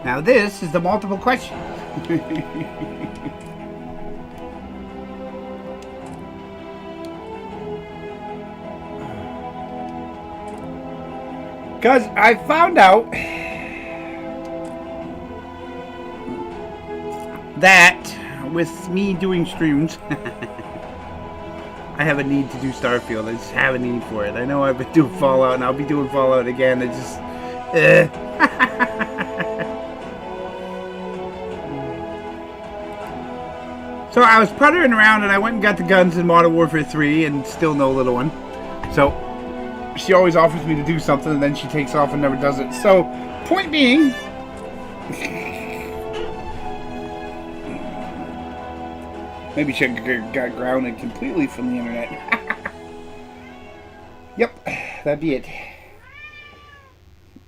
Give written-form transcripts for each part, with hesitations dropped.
Now this is the multiple question. Because I found out that with me doing streams, I have a need to do Starfield. I just have a need for it. I know I've been doing Fallout, and I'll be doing Fallout again. It's just, So I was puttering around, and I went and got the guns in Modern Warfare 3, and still no little one. So she always offers me to do something, and then she takes off and never does it. So, point being, maybe she got grounded completely from the internet. Yep, that'd be it.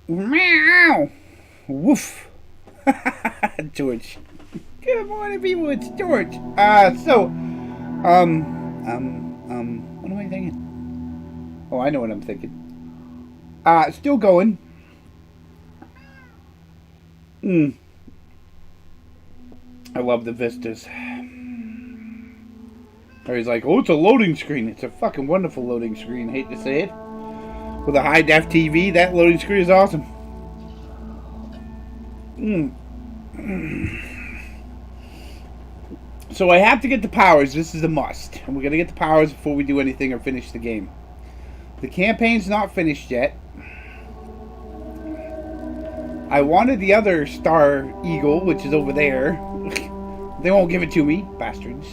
Meow! Woof! George. Good morning, people. It's George. What am I thinking? Oh, I know what I'm thinking. Still going. I love the vistas. Or he's like, oh, it's a loading screen. It's a fucking wonderful loading screen. Hate to say it. With a high-def TV, that loading screen is awesome. So I have to get the powers. This is a must. And we're going to get the powers before we do anything or finish the game. The campaign's not finished yet. I wanted the other Star Eagle, which is over there. They won't give it to me, bastards.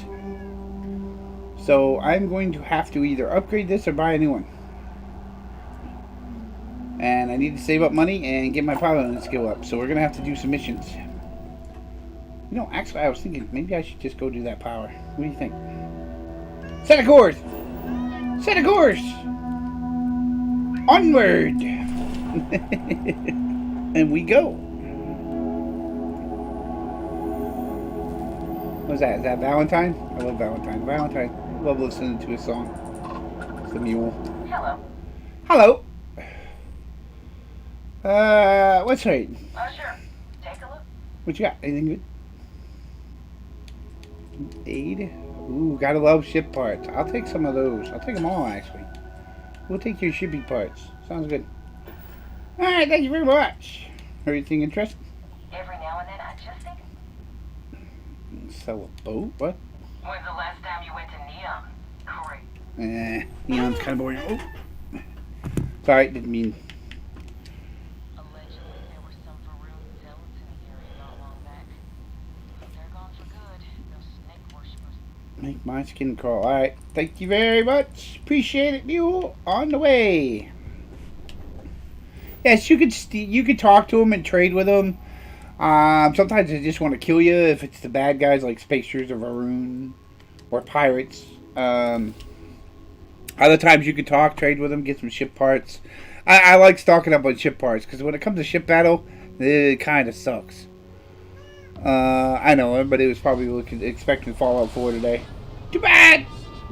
So I'm going to have to either upgrade this or buy a new one. And I need to save up money and get my piloting skill up. So we're going to have to do some missions. You know, actually, I was thinking maybe I should just go do that power. What do you think? Set a course! Set a course! Onward! And we go. What's that? Is that Valentine? I love Valentine. Valentine. I love listening to his song. It's the mule. Hello. Hello. What's right? Sure. Take a look. What you got? Anything good? Aid? Ooh, gotta love ship parts. I'll take some of those. I'll take them all, actually. We'll take your shipping parts. Sounds good. Alright, thank you very much. Everything interesting? Every now and then I just think... Sell a boat? What? When's the last time you went to Neon? Great. Neon's kind of boring. Oh. Sorry, didn't mean... Allegedly, there were some Varun zealots in the area not long back. They're gone for good. Those snake worshippers. Make my skin crawl. Alright, thank you very much. Appreciate it, mule. On the way. Yes, you could talk to them and trade with them. Sometimes they just want to kill you if it's the bad guys like Spacers or Varun or pirates. Other times you could talk, trade with them, get some ship parts. I like stocking up on ship parts because when it comes to ship battle, it kind of sucks. I know everybody was probably expecting Fallout 4 today. Too bad!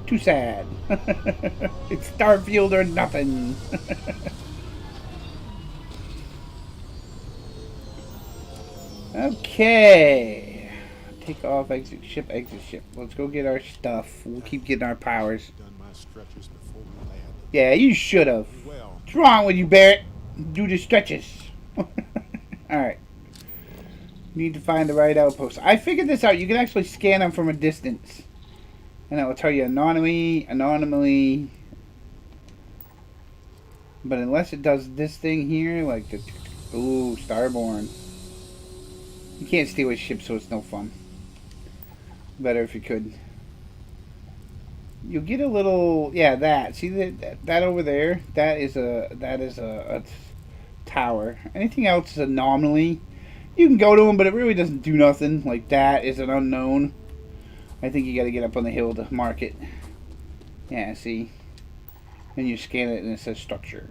Too sad. It's Starfield or nothing. Okay. Take off, exit ship, exit ship. Let's go get our stuff. We'll keep getting our powers. Yeah, you should have. What's wrong with you, Barrett? Do the stretches. Alright. Need to find the right outpost. I figured this out. You can actually scan them from a distance. And it will tell you anonymously. But unless it does this thing here, like the... Ooh, Starborn. You can't steal his ship, so it's no fun. Better if you could. You'll get a little... Yeah, that. See that over there? That is a tower. Anything else is an anomaly. You can go to them, but it really doesn't do nothing. Like that is an unknown. I think you got to get up on the hill to mark it. Yeah, see? Then you scan it and it says structure.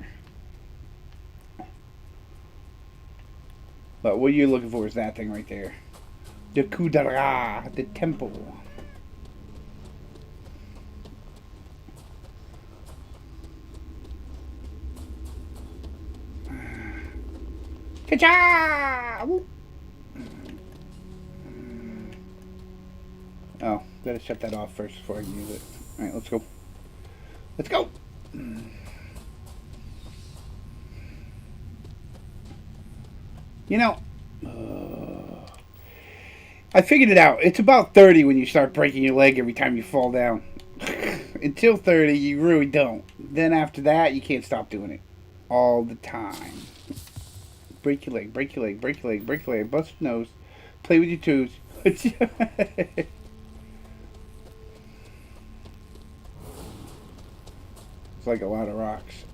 But what you're looking for is that thing right there. The Kudara, the temple. Ka-cha! Oh, gotta shut that off first before I can use it. Alright, let's go. Let's go! You know, I figured it out. It's about 30 when you start breaking your leg every time you fall down. Until 30, you really don't. Then after that, you can't stop doing it. All the time. Break your leg, break your leg, break your leg, break your leg, bust your nose, play with your toes. It's like a lot of rocks.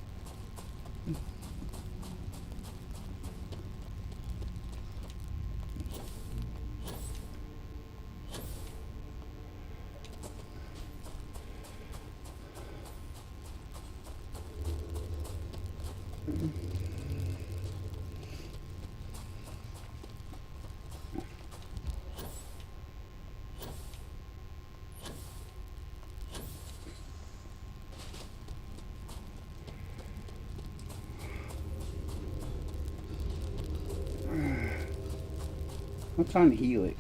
What's on Helix?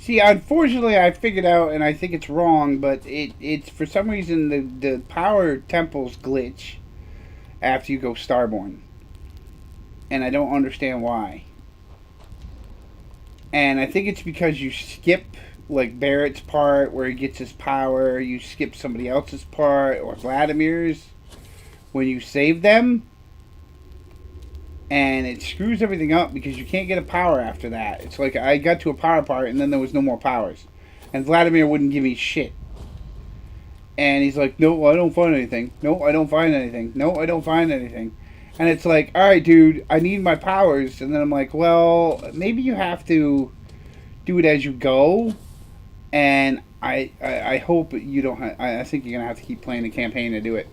See, unfortunately, I figured out, and I think it's wrong, but it's for some reason the power temples glitch after you go starborn, and I don't understand why. And I think it's because you skip like Barrett's part where he gets his power, you skip somebody else's part or Vladimir's when you save them, and it screws everything up because you can't get a power after that. It's like I got to a power part and then there was no more powers, and Vladimir wouldn't give me shit. And he's like, no, I don't find anything. No, I don't find anything. No, I don't find anything. And it's like, all right, dude, I need my powers. And then I'm like, well, maybe you have to do it as you go. And I hope you don't. I think you're gonna have to keep playing the campaign to do it.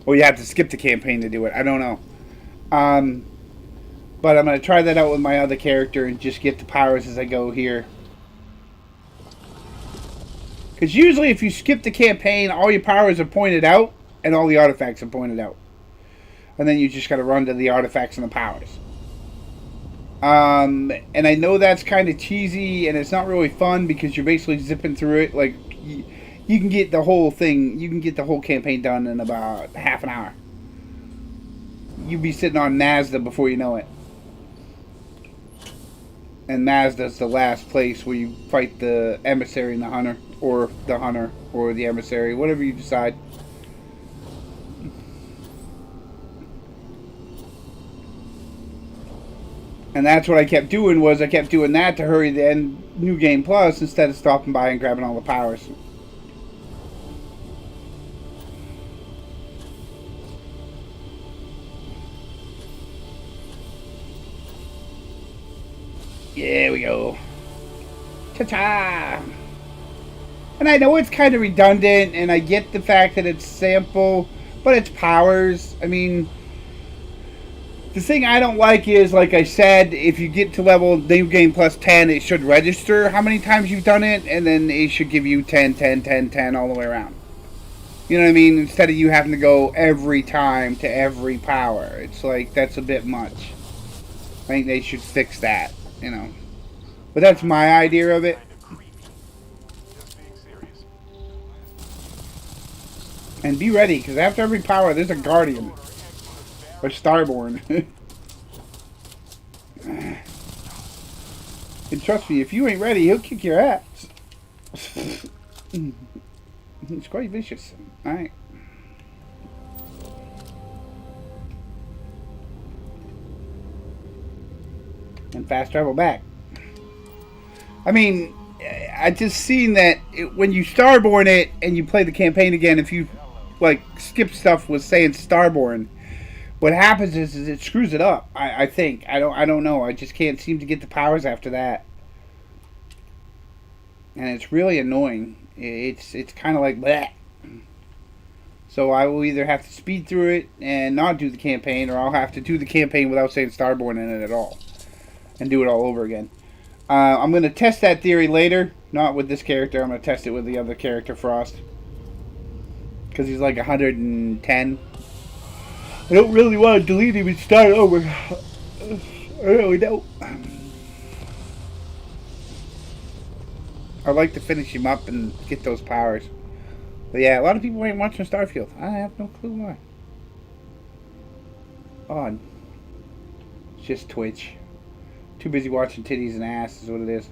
Or you have to skip the campaign to do it. I don't know. But I'm going to try that out with my other character and just get the powers as I go here. Because usually if you skip the campaign, all your powers are pointed out and all the artifacts are pointed out. And then you just got to run to the artifacts and the powers. And I know that's kind of cheesy and it's not really fun because you're basically zipping through it. Like, you can get the whole thing, you can get the whole campaign done in about half an hour. You'd be sitting on Mazda before you know it. And Mazda's the last place where you fight the emissary and the hunter, or the emissary, whatever you decide. And that's what I kept doing, was I kept doing that to hurry the end New Game Plus instead of stopping by and grabbing all the powers. There we go. Ta-ta! And I know it's kind of redundant, and I get the fact that it's sample, but it's powers. I mean, the thing I don't like is, like I said, if you get to level New Game Plus 10, it should register how many times you've done it, and then it should give you 10, 10, 10, 10 all the way around. You know what I mean? Instead of you having to go every time to every power. It's like, that's a bit much. I think they should fix that. You know, but that's my idea of it. And be ready, because after every power, there's a guardian or starborn. And trust me, if you ain't ready, he'll kick your ass. He's quite vicious. All right. And fast travel back. I mean, I just seen that when you starborn it and you play the campaign again, if you like skip stuff with saying starborn, what happens is it screws it up. I think I don't know. I just can't seem to get the powers after that, and it's really annoying. It's kind of like bleh. So I will either have to speed through it and not do the campaign, or I'll have to do the campaign without saying starborn in it at all. And do it all over again. I'm going to test that theory later. Not with this character. I'm going to test it with the other character, Frost. Because he's like 110. I don't really want to delete him and start over. I really don't. I'd like to finish him up and get those powers. But yeah, a lot of people ain't watching Starfield. I have no clue why. Oh, it's just Twitch. Too busy watching titties and ass is what it is.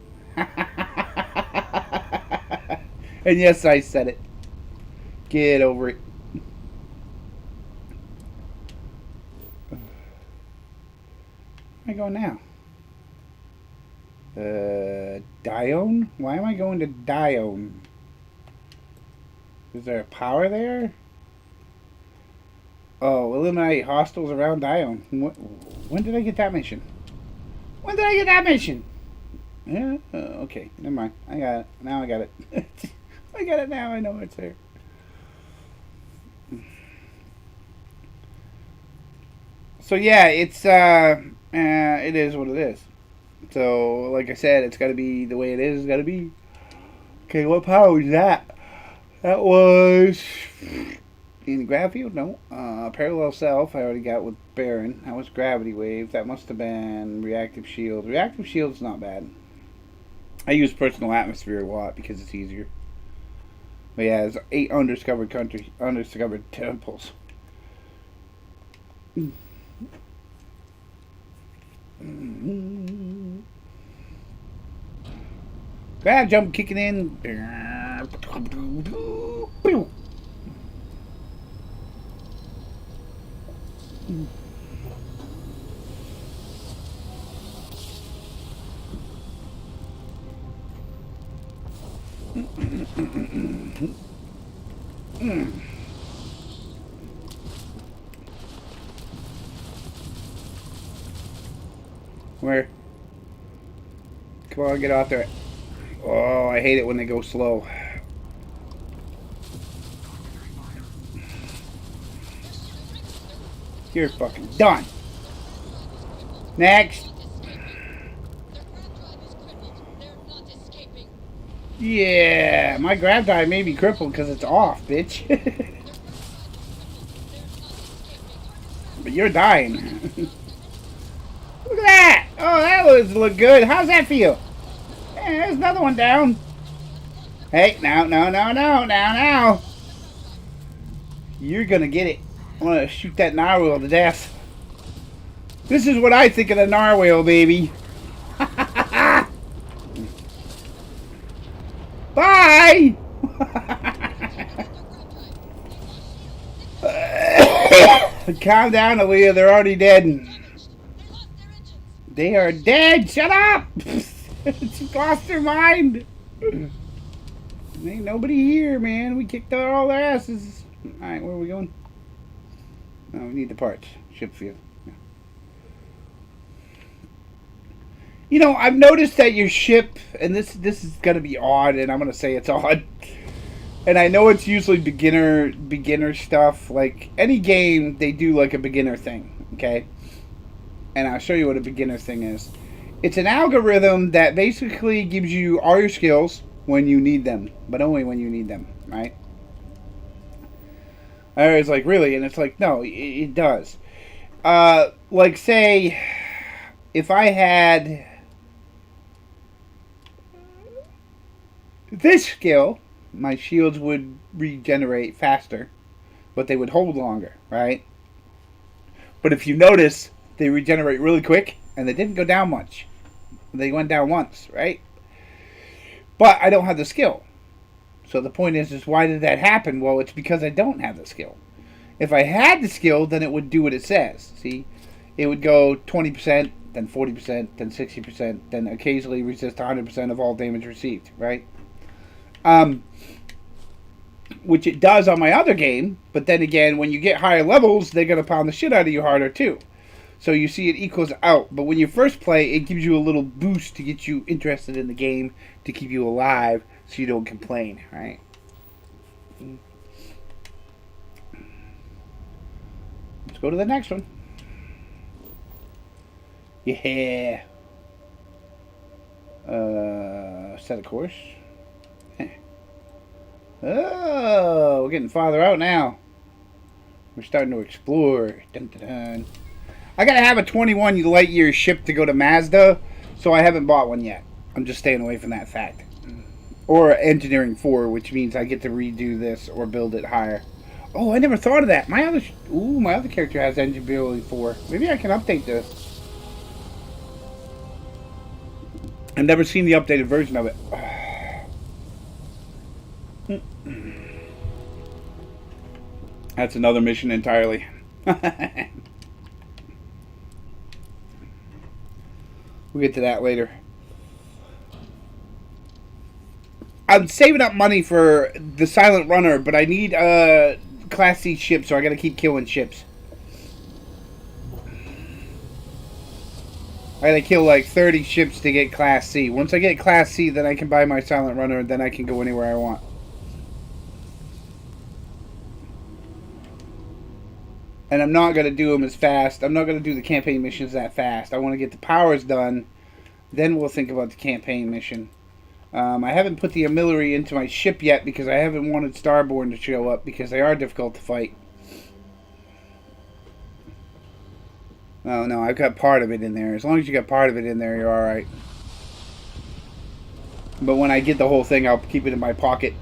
And yes, I said it. Get over it. Where am I going now? Dione? Why am I going to Dione? Is there a power there? Oh, eliminate hostiles around Dione. When did I get that mission? When did I get that mission? Yeah, okay, never mind. I got it. Now I got it. I got it now. I know it's there. So yeah, it's it is what it is. So like I said, it's got to be the way it is. It's got to be. Okay, what power was that? That was in the gravity field. No, parallel self. I already got with Baron. That was gravity wave. That must have been reactive shield. Reactive shield's not bad. I use personal atmosphere a lot because it's easier. But yeah, there's 8 undiscovered countries, undiscovered temples. Grab jump kicking in. Where? Come on, get out there. Oh, I hate it when they go slow. You're fucking done. Next. Yeah, my grab drive may be crippled because it's off, bitch. But you're dying. Look at that. Oh, that look good. How's that feel? Hey, there's another one down. Hey, now. You're gonna get it. I'm gonna shoot that narwhal to death. This is what I think of the narwhal, baby. Bye! Calm down, Aaliyah. They're already dead. They are dead. Shut up! She lost her mind. Ain't nobody here, man. We kicked all their asses. Alright, where are we going? No, we need the parts. Ship field. Yeah. You know, I've noticed that your ship, and this is gonna be odd, and I'm gonna say it's odd. And I know it's usually beginner stuff. Like any game, they do like a beginner thing, okay? And I'll show you what a beginner thing is. It's an algorithm that basically gives you all your skills when you need them, but only when you need them, right? I was like, really? And it's like, no, it does. Like, say, if I had this skill, my shields would regenerate faster, but they would hold longer, right? But if you notice, they regenerate really quick, and they didn't go down much. They went down once, right? But I don't have the skill. So the point is why did that happen? Well, it's because I don't have the skill. If I had the skill, then it would do what it says. See? It would go 20%, then 40%, then 60%, then occasionally resist 100% of all damage received, right? Which it does on my other game, but then again, when you get higher levels, they're going to pound the shit out of you harder too. So you see it equals out. But when you first play, it gives you a little boost to get you interested in the game, to keep you alive, so you don't complain, right? Let's go to the next one. Yeah. Set a course. Oh, we're getting farther out now. We're starting to explore. Dun, dun, dun. I gotta have a 21 light year ship to go to Mazda, so I haven't bought one yet. I'm just staying away from that fact. Or engineering 4, which means I get to redo this or build it higher. Oh, I never thought of that. My other character has engineering 4. Maybe I can update this. I've never seen the updated version of it. That's another mission entirely. We'll get to that later. I'm saving up money for the Silent Runner, but I need Class C ships, so I gotta keep killing ships. I gotta kill like 30 ships to get Class C. Once I get Class C, then I can buy my Silent Runner, and then I can go anywhere I want. And I'm not going to do them as fast. I'm not going to do the campaign missions that fast. I want to get the powers done. Then we'll think about the campaign mission. I haven't put the artillery into my ship yet because I haven't wanted Starborn to show up because they are difficult to fight. Oh no, I've got part of it in there. As long as you got part of it in there, you're alright. But when I get the whole thing, I'll keep it in my pocket.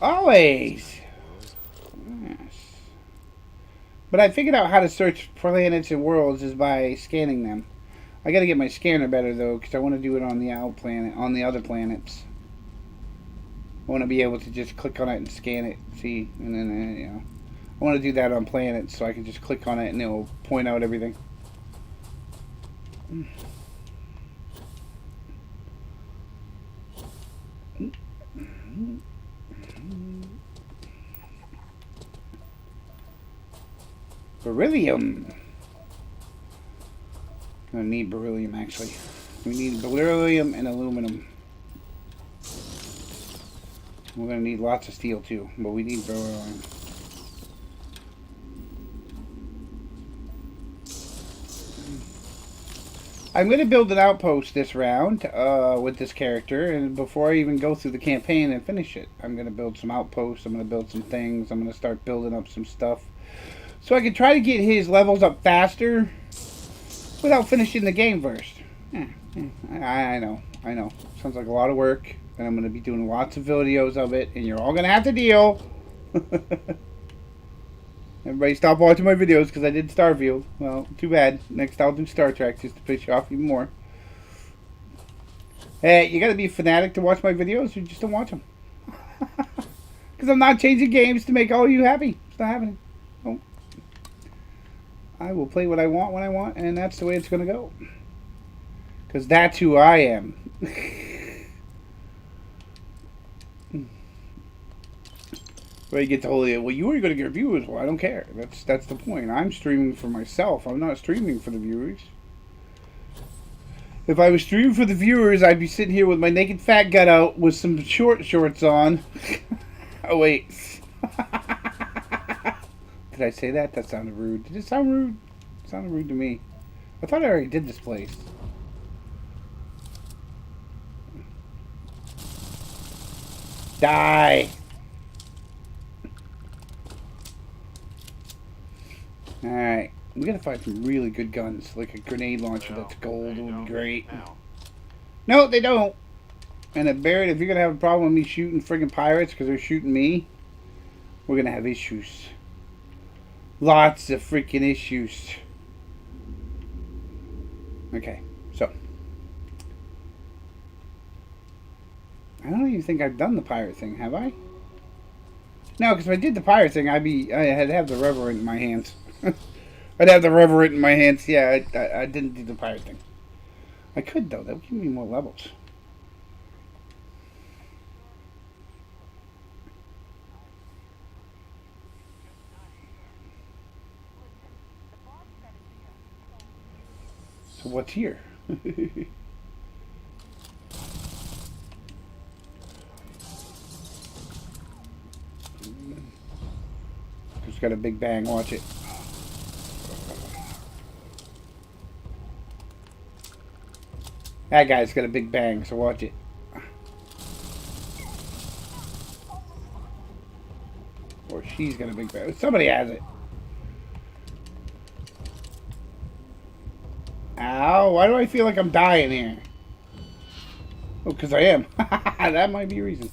Always. Yes. But I figured out how to search planets and worlds is by scanning them. I got to get my scanner better though, because I want to do it on the on the other planets. I want to be able to just click on it and scan it, see, and then you know, I want to do that on planets so I can just click on it and it will point out everything. Beryllium. Gonna need beryllium actually. We need beryllium and aluminum. We're gonna need lots of steel too, but we need beryllium. I'm gonna build an outpost this round with this character, and before I even go through the campaign and finish it, I'm gonna build some outposts. I'm gonna build some things. I'm gonna start building up some stuff. So I can try to get his levels up faster without finishing the game first. I know. Sounds like a lot of work, and I'm going to be doing lots of videos of it, and you're all going to have to deal. Everybody stop watching my videos because I did Starfield. Well, too bad. Next I'll do Star Trek just to piss you off even more. Hey, you got to be a fanatic to watch my videos, or you just don't watch them. Because I'm not changing games to make all of you happy. It's not happening. Oh. I will play what I want when I want, and that's the way it's going to go. Because that's who I am. Where you get the whole idea, well, you were going to get viewers. Well, I don't care. That's the point. I'm streaming for myself. I'm not streaming for the viewers. If I was streaming for the viewers, I'd be sitting here with my naked fat gut out with some shorts on. Oh, wait. Did I say that? That sounded rude. Did it sound rude? It sounded rude to me. I thought I already did this place. Die! Alright. We gotta find some really good guns. Like a grenade launcher that's gold would be great. No, they don't. And Barrett, if you're gonna have a problem with me shooting friggin' pirates because they're shooting me, we're gonna have issues. Lots of freaking issues. Okay, so I don't even think I've done the pirate thing, have I? No, because if I did the pirate thing, I'd have the Reverend in my hands. I'd have the Reverend in my hands. Yeah, I didn't do the pirate thing. I could though. That would give me more levels. So what's here? Just got a big bang. Watch it. That guy's got a big bang, so watch it. Or she's got a big bang. Somebody has it. Ow, why do I feel like I'm dying here? Oh, because I am. That might be a reason.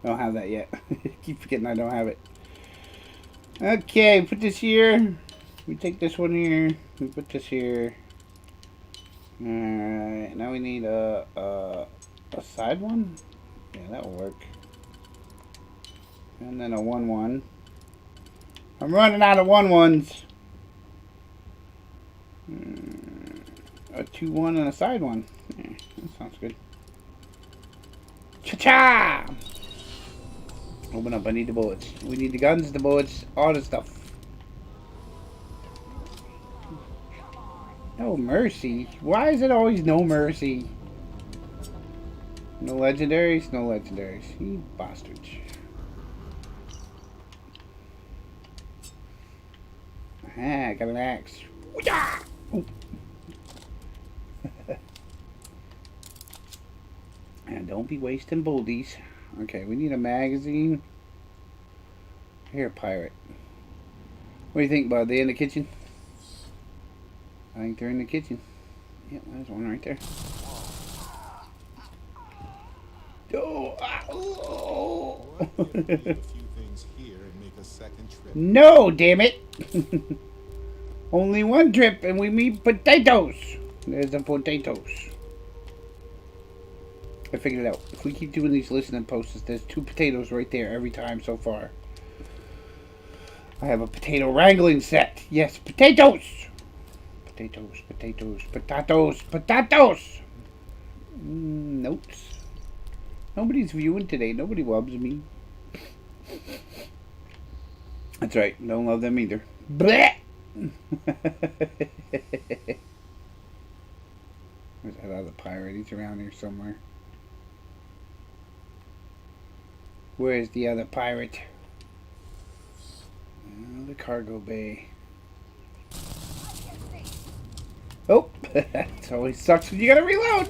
I don't have that yet. Keep forgetting I don't have it. Okay, put this here. We take this one here. We put this here. Alright, now we need a side one? Yeah, that will work. And then a 1-1. I'm running out of 1-1s. A 2-1 and a side one. Yeah, that sounds good. Cha-cha! Open up, I need the bullets. We need the guns, the bullets, all the stuff. No mercy. Why is it always no mercy? No legendaries? No legendaries. You bastards. Ah, I got an axe. Oh. And don't be wasting boldies. Okay, we need a magazine. Here, pirate. What do you think, bud? They in the kitchen? I think they're in the kitchen. Yep, there's one right there. Oh! No, damn it! Only one trip and we meet potatoes. There's the potatoes. I figured it out. If we keep doing these listening posts, there's 2 potatoes right there every time so far. I have a potato wrangling set. Yes, potatoes! Potatoes, potatoes, potatoes, potatoes! Notes. Nobody's viewing today. Nobody loves me. That's right. Don't love them either. Blech! Where's that other pirate? He's around here somewhere. Where's the other pirate? Oh, the cargo bay. Oh, it always sucks when you gotta reload.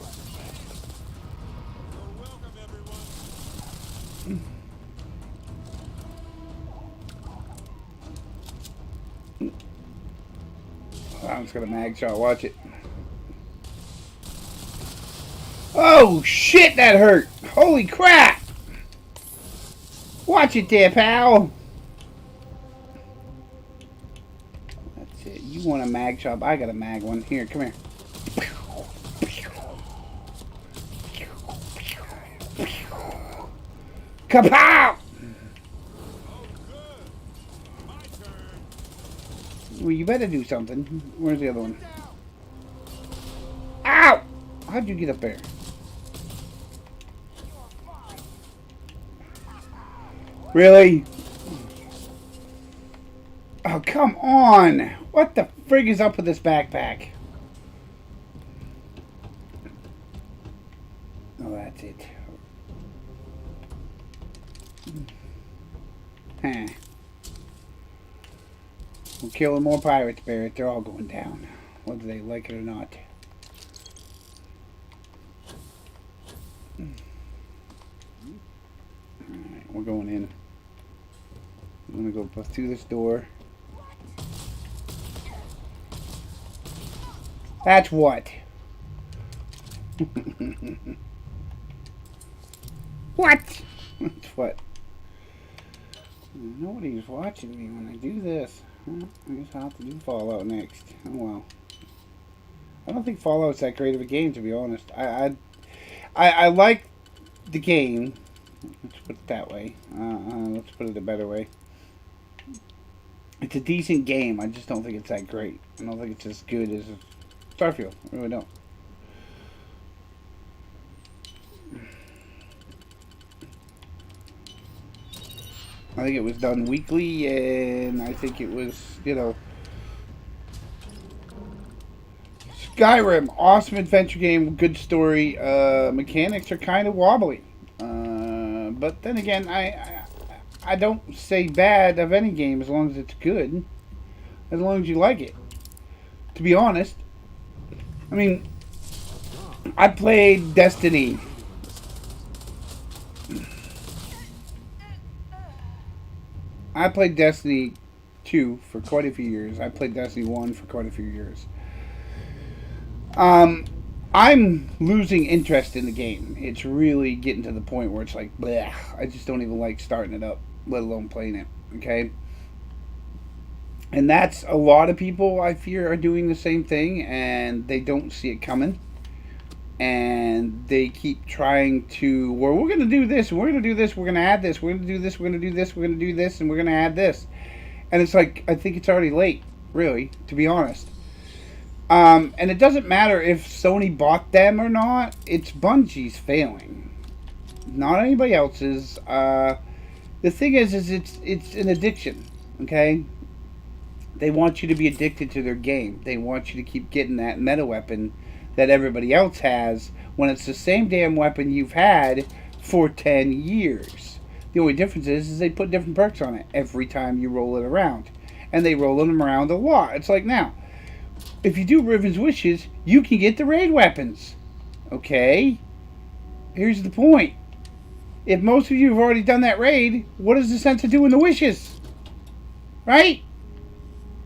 I'm just gonna mag shot. Watch it. Oh shit, that hurt! Holy crap! Watch it there, pal. That's it. You want a mag shot? I got a mag one. Here, come here. Kapow! Well, you better do something. Where's the other one? Ow! How'd you get up there? Really? Oh, come on! What the frig is up with this backpack? Oh, that's it. Huh. We're killing more pirates, Barrett. They're all going down, whether they like it or not. Alright, we're going in. I'm gonna go through this door. That's what? What? That's what? Nobody's watching me when I do this. I guess I'll have to do Fallout next. Oh well. I don't think Fallout's that great of a game, to be honest. I like the game. Let's put it that way. Let's put it a better way. It's a decent game. I just don't think it's that great. I don't think it's as good as Starfield. I really don't. I think it was done weekly, and I think it was, you know, Skyrim, awesome adventure game, good story. Mechanics are kind of wobbly, but then again, I don't say bad of any game as long as it's good, as long as you like it. To be honest. I mean, I played Destiny. I played Destiny 2 for quite a few years. I played Destiny 1 for quite a few years. I'm losing interest in the game. It's really getting to the point where it's like, bleh, I just don't even like starting it up, let alone playing it. Okay? And that's a lot of people, I fear, are doing the same thing, and they don't see it coming. And they keep trying to, well, we're going to do this, and we're going to do this, we're going to add this, we're going to do this, we're going to do this, we're going to do this, and we're going to add this. And it's like, I think it's already late, really, to be honest. And it doesn't matter if Sony bought them or not. It's Bungie's failing, not anybody else's. The thing is it's an addiction. Okay, they want you to be addicted to their game. They want you to keep getting that meta weapon that everybody else has when it's the same damn weapon you've had for 10 years. The only difference is they put different perks on it every time you roll it around, and they roll them around a lot. It's like now, if you do Riven's Wishes, you can get the raid weapons. Okay? Here's the point. If most of you have already done that raid, what is the sense of doing the wishes? Right?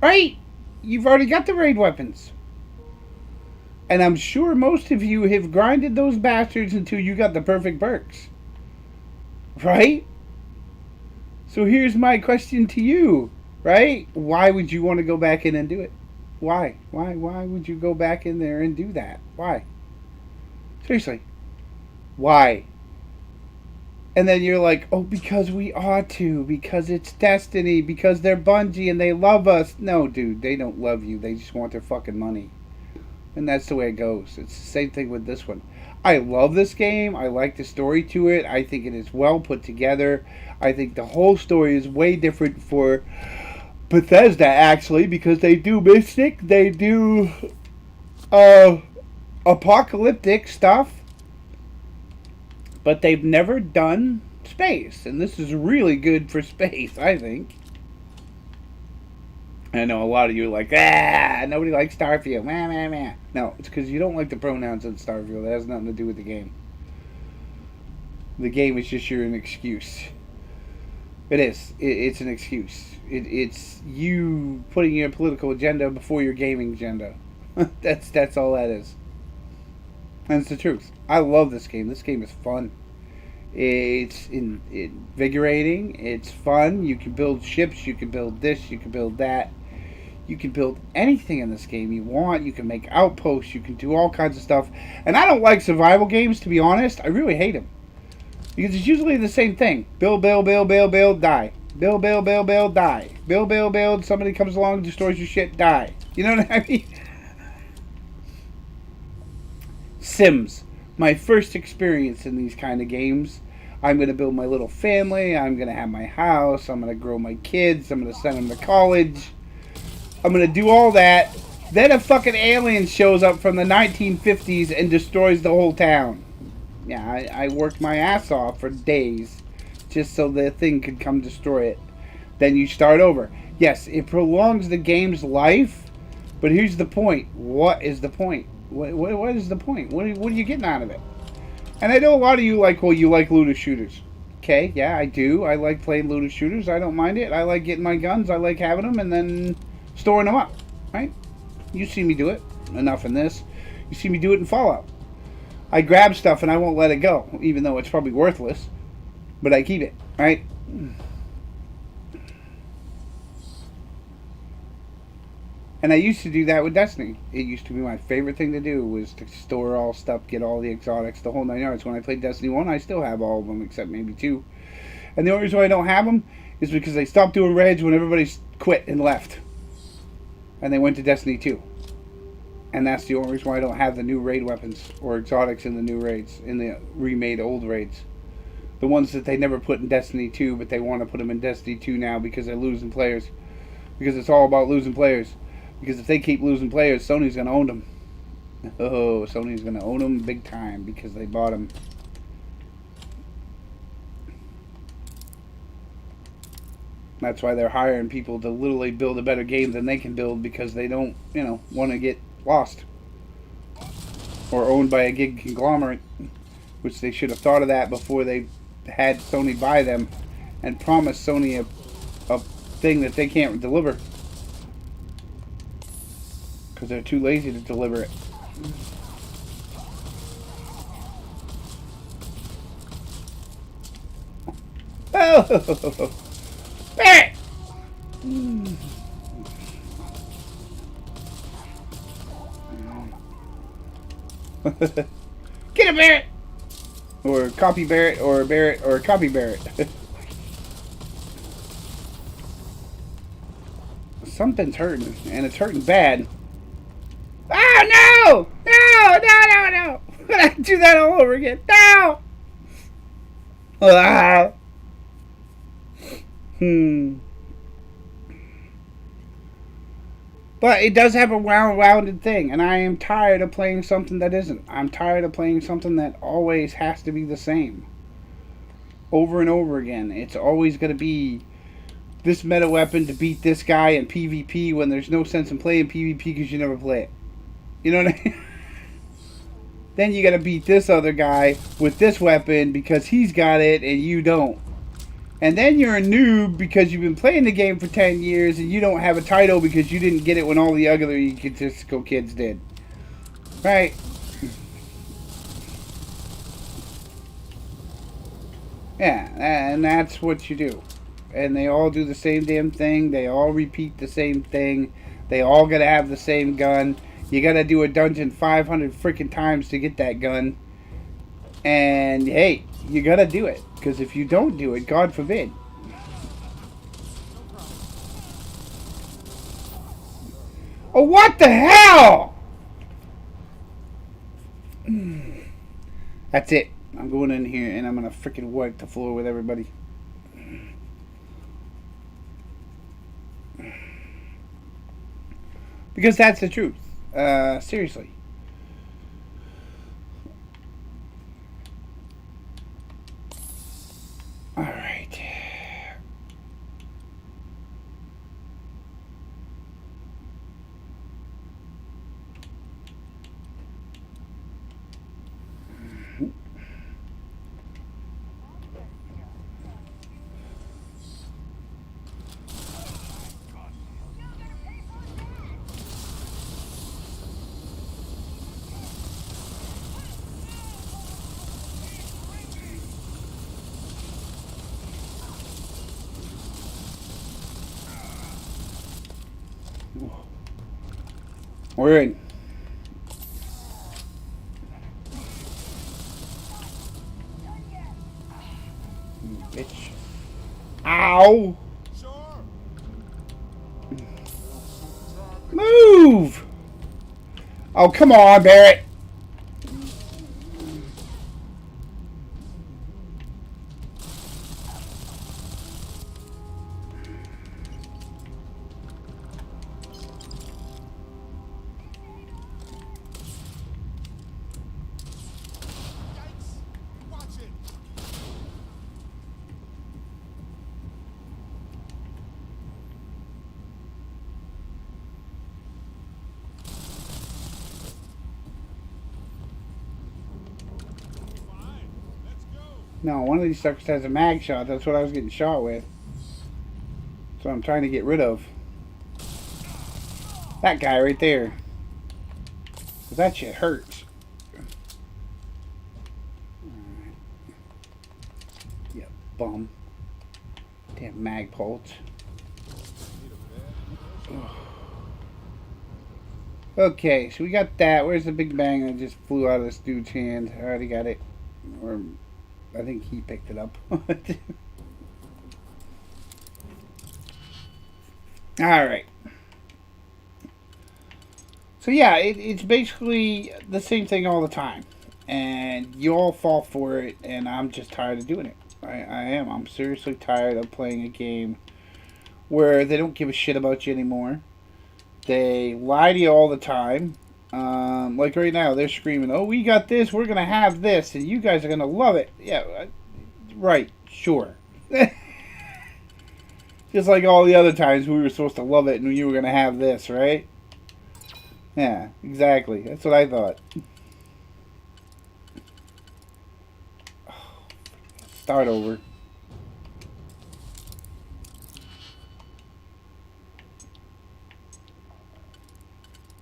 Right? You've already got the raid weapons. And I'm sure most of you have grinded those bastards until you got the perfect perks. Right? So here's my question to you. Right? Why would you want to go back in and do it? Why? Why would you go back in there and do that? Why? Seriously. Why? And then you're like, oh, because we ought to. Because it's Destiny. Because they're Bungie and they love us. No, dude. They don't love you. They just want their fucking money. And that's the way it goes. It's the same thing with this one. I love this game. I like the story to it. I think it is well put together. I think the whole story is way different for Bethesda, actually, because they do Mystic, they do apocalyptic stuff, but they've never done space, and this is really good for space, I think. I know a lot of you are like, nobody likes Starfield, meh. No, it's because you don't like the pronouns in Starfield. That has nothing to do with the game. The game is just an excuse. It is. It's an excuse. It's you putting your political agenda before your gaming agenda. That's all that is. And it's the truth. I love this game. This game is fun. It's invigorating. It's fun. You can build ships. You can build this. You can build that. You can build anything in this game you want. You can make outposts. You can do all kinds of stuff. And I don't like survival games, to be honest. I really hate them. Because it's usually the same thing. Build, die. Build, die. Build, somebody comes along, destroys your shit, die. You know what I mean? Sims. My first experience in these kind of games. I'm going to build my little family. I'm going to have my house. I'm going to grow my kids. I'm going to send them to college. I'm going to do all that. Then a fucking alien shows up from the 1950s and destroys the whole town. Yeah, I worked my ass off for days just so the thing could come destroy it. Then you start over. Yes, it prolongs the game's life, but here's the point. What is the point? What is the point? What are you getting out of it? And I know a lot of you like, well, you like looter shooters. Okay, yeah, I do. I like playing looter shooters. I don't mind it. I like getting my guns. I like having them and then storing them up, right? You see me do it. Enough in this. You see me do it in Fallout. I grab stuff and I won't let it go, even though it's probably worthless. But I keep it, right? And I used to do that with Destiny. It used to be my favorite thing to do, was to store all stuff, get all the exotics, the whole 9 yards. When I played Destiny 1, I still have all of them, except maybe 2. And the only reason why I don't have them is because they stopped doing raids when everybody quit and left. And they went to Destiny 2. And that's the only reason why I don't have the new raid weapons or exotics in the new raids, in the remade old raids. The ones that they never put in Destiny 2, but they want to put them in Destiny 2 now because they're losing players. Because it's all about losing players. Because if they keep losing players, Sony's going to own them. Oh, Sony's going to own them big time because they bought them. That's why they're hiring people to literally build a better game than they can build because they don't, want to get lost or owned by a gig conglomerate, which they should have thought of that before they had Sony buy them and promise Sony a thing that they can't deliver because they're too lazy to deliver it. Oh! Barrett! Get him, Barrett! Or copy Barrett, or Barrett, or copy Barrett. Something's hurting, and it's hurting bad. Oh, no! No, no, no, no! Do that all over again. No! Ah. But it does have a well-rounded thing, and I am tired of playing something that isn't. I'm tired of playing something that always has to be the same. Over and over again. It's always going to be this meta weapon to beat this guy in PvP when there's no sense in playing PvP because you never play it. You know what I mean? Then you got to beat this other guy with this weapon because he's got it and you don't. And then you're a noob because you've been playing the game for 10 years and you don't have a title because you didn't get it when all the other egotistical kids did. Right? Yeah, and that's what you do. And they all do the same damn thing. They all repeat the same thing. They all gotta have the same gun. You gotta do a dungeon 500 freaking times to get that gun. And hey, you gotta do it. Because if you don't do it, God forbid. Oh, what the hell? That's it. I'm going in here and I'm going to freaking wipe the floor with everybody. Because that's the truth. Seriously. Alright. We're in. Bitch. Ow! Move! Oh, come on, Barrett. No, one of these suckers has a mag shot. That's what I was getting shot with. So I'm trying to get rid of. That guy right there. 'Cause that shit hurts. Alright. Yeah, bum. Damn mag pulse. Okay, so we got that. Where's the big bang that just flew out of this dude's hand? I already got it. Or I think he picked it up. Alright. So yeah, it's basically the same thing all the time. And you all fall for it, and I'm just tired of doing it. I am. I'm seriously tired of playing a game where they don't give a shit about you anymore. They lie to you all the time. Like right now, they're screaming, "Oh, we got this. We're gonna have this, and you guys are gonna love it." Yeah, right. Sure. Just like all the other times we were supposed to love it and you were going to have this, right? Yeah, exactly. That's what I thought. Start over.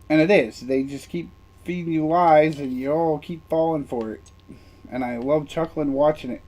And it is. They just keep feeding you lies and you all keep falling for it. And I love chuckling watching it.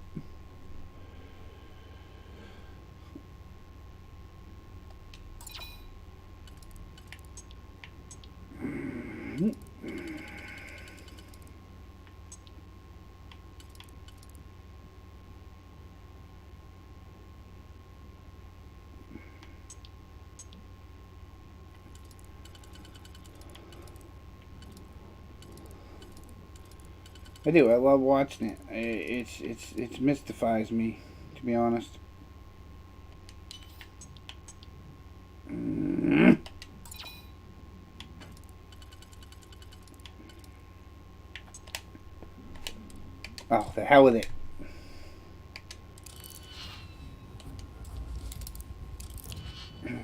I do. I love watching it. It mystifies me, to be honest. Oh, the hell with it.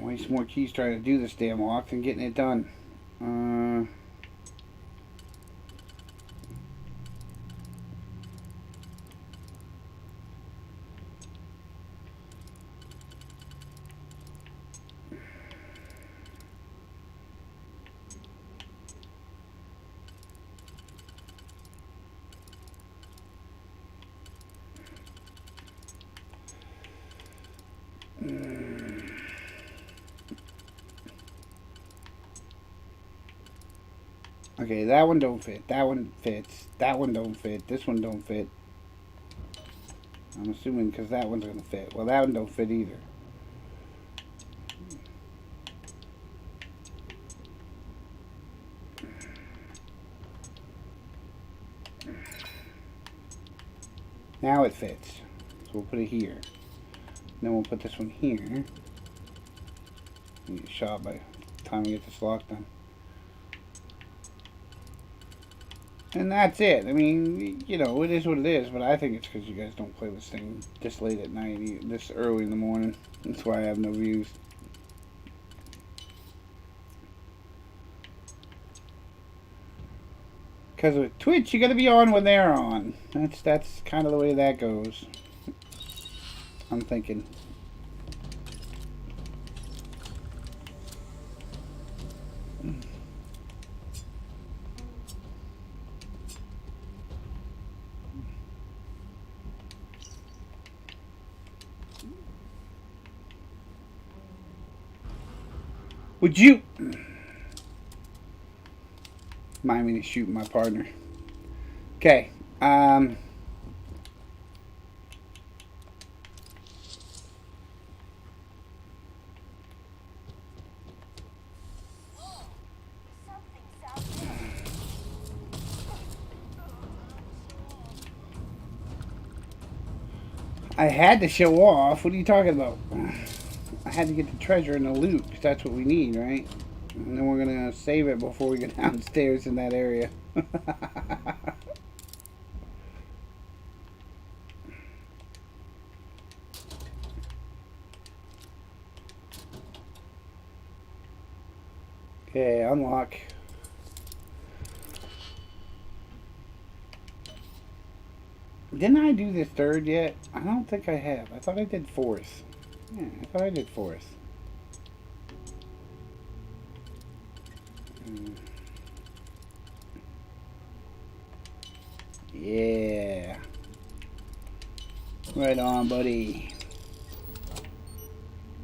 Waste more keys trying to do this damn walk than getting it done. Okay, that one don't fit. That one fits. That one don't fit. This one don't fit. I'm assuming because that one's going to fit. Well, that one don't fit either. Now it fits. So we'll put it here. Then we'll put this one here. Get shot by the time we get this lock done. And that's it. I mean, you know, it is what it is, but I think it's because you guys don't play this thing this late at night, this early in the morning. That's why I have no views. Because with Twitch, you got to be on when they're on. That's kind of the way that goes. I'm thinking. Would you mind me to shoot my partner? Okay. I had to show off. What are you talking about? I had to get the treasure and the loot, because that's what we need, right? And then we're going to save it before we go downstairs in that area. Okay, unlock. Didn't I do this third yet? I don't think I have. I thought I did fourth. Yeah, I thought I did fourth. Yeah. Right on, buddy.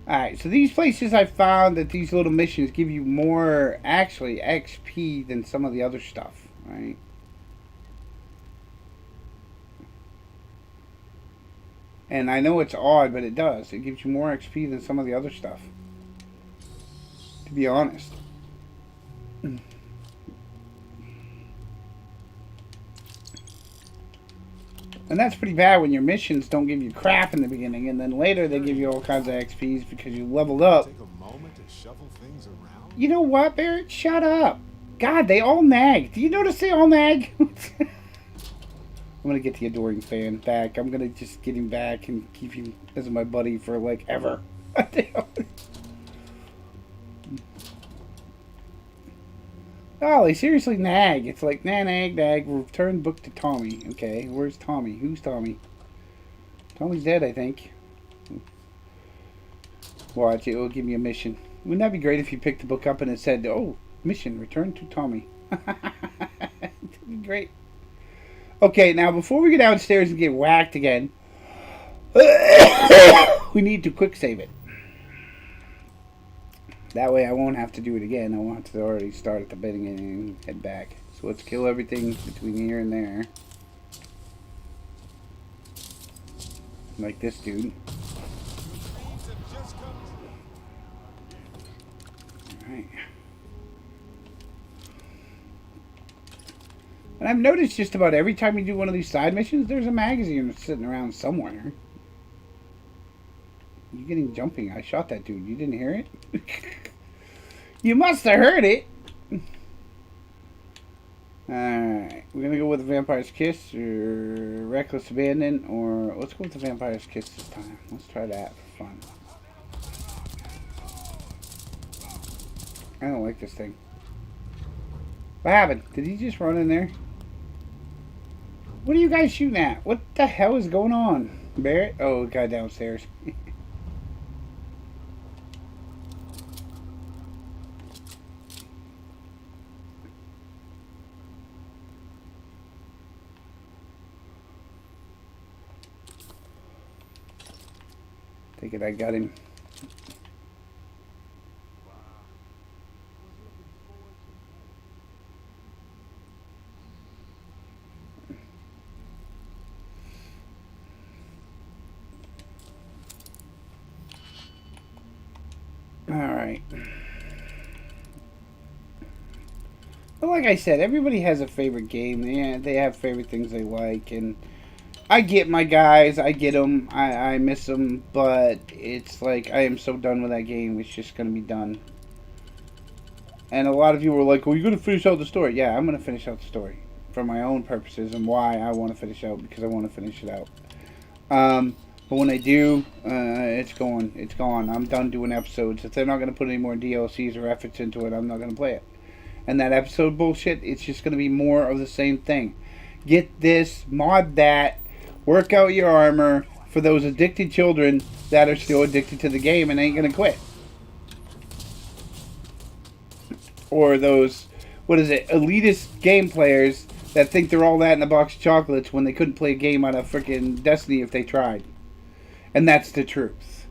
Alright, so these places I found that these little missions give you more, actually, XP than some of the other stuff, right? And I know it's odd, but it does. It gives you more XP than some of the other stuff. To be honest. And that's pretty bad when your missions don't give you crap in the beginning, and then later they give you all kinds of XPs because you leveled up. Take a moment to shuffle things around. You know what, Barrett? Shut up. God, they all nag. Do you notice they all nag? I'm going to get the adoring fan back. I'm going to just get him back and keep him as my buddy for, like, ever. Oh, they seriously nag. It's like, nag, nag, return book to Tommy. Okay, where's Tommy? Who's Tommy? Tommy's dead, I think. Watch, it will give me a mission. Wouldn't that be great if you picked the book up and it said, oh, mission, return to Tommy. That'd be great. Okay, now before we go downstairs and get whacked again, we need to quick save it. That way I won't have to do it again. I won't have to already start at the beginning and head back. So let's kill everything between here and there. Like this dude. Alright. And I've noticed just about every time you do one of these side missions, there's a magazine sitting around somewhere. You getting jumping? I shot that dude. You didn't hear it? You must have heard it. Alright. We're going to go with the Vampire's Kiss or Reckless Abandon, or let's go with the Vampire's Kiss this time. Let's try that for fun. I don't like this thing. What happened? Did he just run in there? What are you guys shooting at? What the hell is going on? Barrett? Oh, guy downstairs. Take it, I got him. Alright. Well, like I said, everybody has a favorite game. They have favorite things they like, and I get my guys, I get them, I miss them, but it's like I am so done with that game. It's just going to be done. And a lot of you were like, well, you're going to finish out the story. Yeah, I'm going to finish out the story for my own purposes and why I want to finish out, because I want to finish it out. But when I do, it's gone. It's gone. I'm done doing episodes. If they're not going to put any more DLCs or efforts into it, I'm not going to play it. And that episode bullshit, it's just going to be more of the same thing. Get this, mod that, work out your armor for those addicted children that are still addicted to the game and ain't going to quit. Or those, what is it, elitist game players that think they're all that in a box of chocolates when they couldn't play a game on a freaking Destiny if they tried. And that's the truth.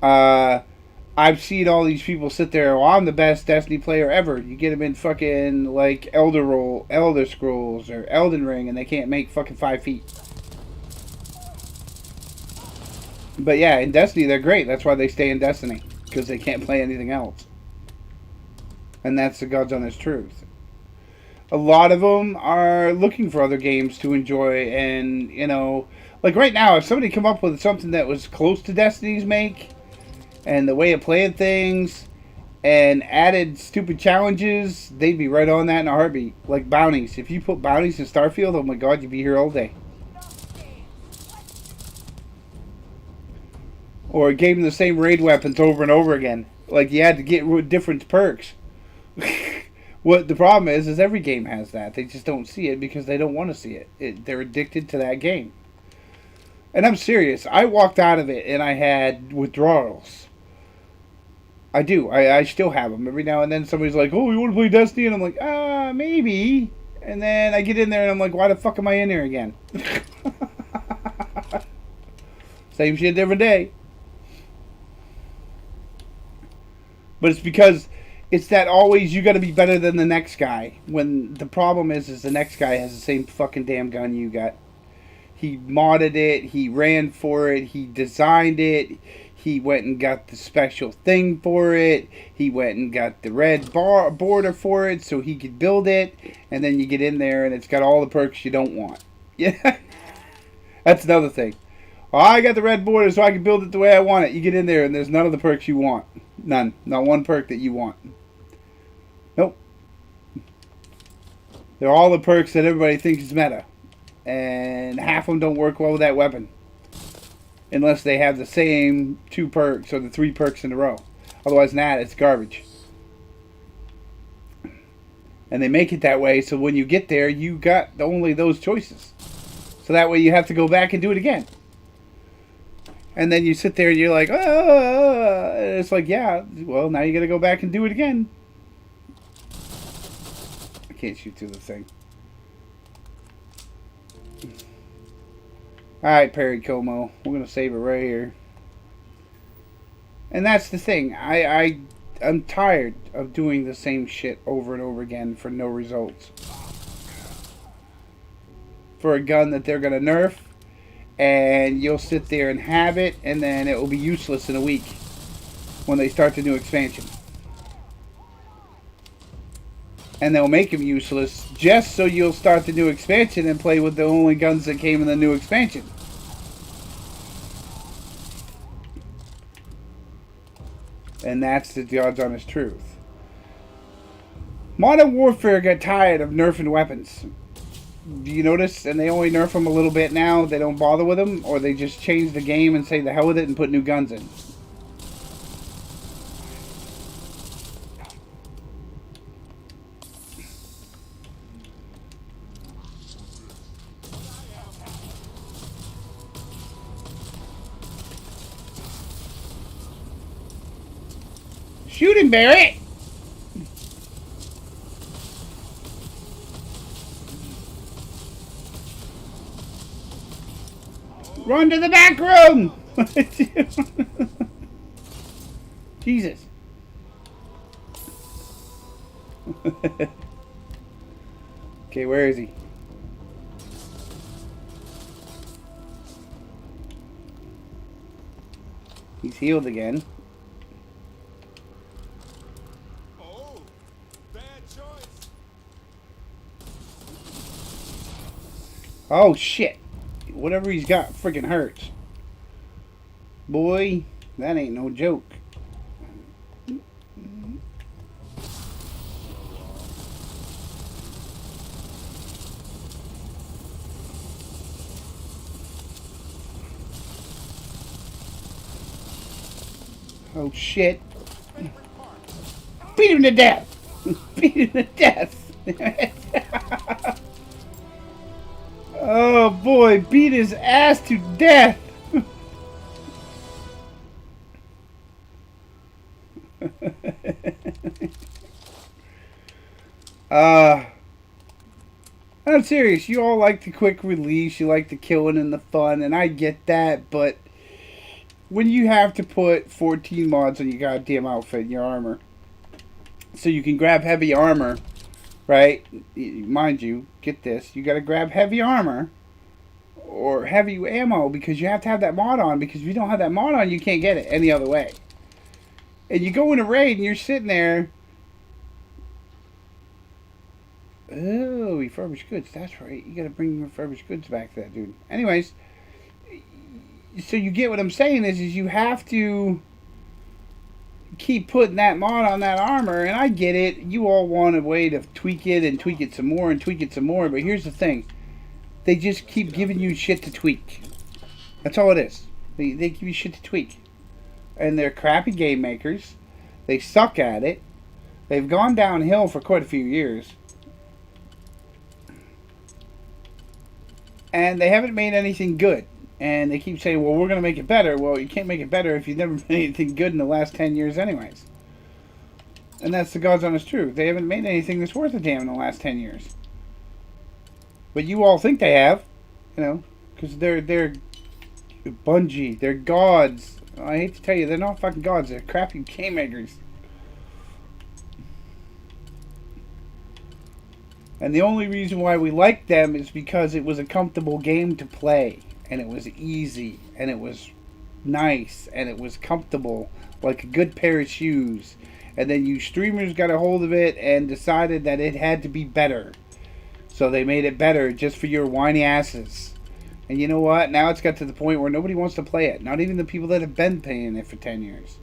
I've seen all these people sit there, oh, I'm the best Destiny player ever. You get them in fucking, like, Elder Scrolls or Elden Ring, and they can't make fucking 5 feet. But yeah, in Destiny, they're great. That's why they stay in Destiny. Because they can't play anything else. And that's the God's honest truth. A lot of them are looking for other games to enjoy, and, you know, like right now, if somebody come up with something that was close to Destiny's make, and the way of playing things, and added stupid challenges, they'd be right on that in a heartbeat. Like bounties. If you put bounties in Starfield, oh my god, you'd be here all day. Or gave them the same raid weapons over and over again. Like you had to get different perks. What the problem is every game has that. They just don't see it because they don't want to see it. They're addicted to that game. And I'm serious. I walked out of it and I had withdrawals. I do. I still have them. Every now and then somebody's like, oh, you want to play Destiny? And I'm like, maybe. And then I get in there and I'm like, why the fuck am I in there again? Same shit, different day. But it's because it's that always you got to be better than the next guy. When the problem is the next guy has the same fucking damn gun you got. He modded it. He ran for it. He designed it. He went and got the special thing for it. He went and got the red border for it so he could build it. And then you get in there and it's got all the perks you don't want. Yeah, that's another thing. Oh, I got the red border so I can build it the way I want it. You get in there and there's none of the perks you want. None. Not one perk that you want. Nope. They're all the perks that everybody thinks is meta. And half of them don't work well with that weapon. unless they have the same 2 perks or the 3 perks in a row. Otherwise than that, it's garbage. And they make it that way so when you get there, you got only those choices. So that way you have to go back and do it again. And then you sit there and you're like, oh, and it's like, yeah, well, now you got to go back and do it again. I can't shoot through the thing. Alright, Perry Como. We're going to save it right here. And that's the thing. I'm tired of doing the same shit over and over again for no results. For a gun that they're going to nerf. And you'll sit there and have it, and then it will be useless in a week when they start the new expansion. And they'll make them useless just so you'll start the new expansion and play with the only guns that came in the new expansion. And that's the God's honest truth. Modern Warfare got tired of nerfing weapons. Do you notice? And they only nerf them a little bit now. They don't bother with them. Or they just change the game and say the hell with it and put new guns in. Shoot him, Barry! Run to the back room! Jesus. Okay, where is he? He's healed again. Oh, bad choice. Oh shit. Whatever he's got freaking hurts. Boy, that ain't no joke. Oh shit. Beat him to death! Beat him to death! Oh boy, beat his ass to death! I'm serious, you all like the quick release, you like the killing and the fun, and I get that, but when you have to put 14 mods on your goddamn outfit and your armor, so you can grab heavy armor, right? Mind you, get this, you gotta grab heavy armor or heavy ammo because you have to have that mod on, because if you don't have that mod on, you can't get it any other way. And you go in a raid and you're sitting there. Oh, refurbished goods, that's right. You gotta bring refurbished goods back to that dude. Anyways, so you get what I'm saying is you have to keep putting that mod on that armor, and I get it. You all want a way to tweak it and tweak it some more and tweak it some more, but here's the thing. They just keep giving you shit to tweak. That's all it is. They give you shit to tweak. And they're crappy game makers. They suck at it. They've gone downhill for quite a few years. And they haven't made anything good. And they keep saying, well, we're going to make it better. Well, you can't make it better if you've never made anything good in the last 10 years anyways. And that's the God's honest truth. They haven't made anything that's worth a damn in the last 10 years. But you all think they have. You know, because they're Bungie. They're gods. I hate to tell you, they're not fucking gods. They're crappy game makers. And the only reason why we like them is because it was a comfortable game to play. And it was easy. And it was nice. And it was comfortable. Like a good pair of shoes. And then you streamers got a hold of it and decided that it had to be better. So they made it better just for your whiny asses. And you know what? Now it's got to the point where nobody wants to play it. Not even the people that have been playing it for 10 years.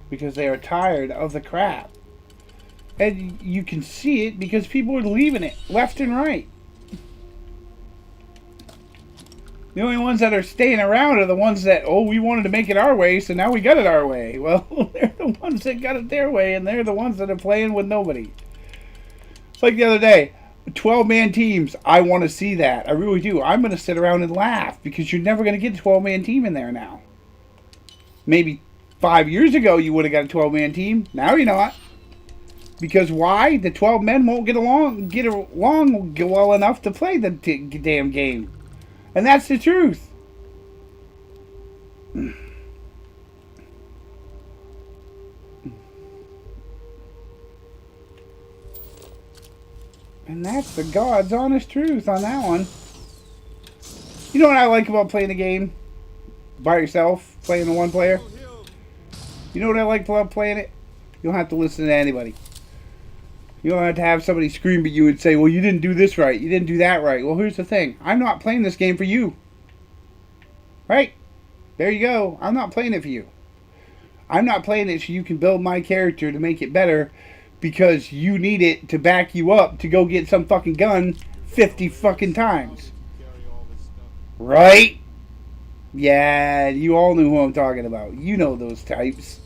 Because they are tired of the crap. And you can see it because people are leaving it left and right. The only ones that are staying around are the ones that, oh, we wanted to make it our way, so now we got it our way. Well, they're the ones that got it their way, and they're the ones that are playing with nobody. It's like the other day, 12-man teams. I want to see that. I really do. I'm going to sit around and laugh because you're never going to get a 12-man team in there now. Maybe 5 years ago you would have got a 12-man team. Now you're not. Because why? The 12 men won't get along well enough to play the damn game. And that's the truth. And that's the God's honest truth on that one. You know what I like about playing the game by yourself, playing the one player? You know what I like about playing it? You don't have to listen to anybody. You don't have to have somebody scream at you and say, well, you didn't do this right. You didn't do that right. Well, here's the thing. I'm not playing this game for you. Right? There you go. I'm not playing it for you. I'm not playing it so you can build my character to make it better because you need it to back you up to go get some fucking gun 50 fucking times. Right? Yeah, you all knew who I'm talking about. You know those types.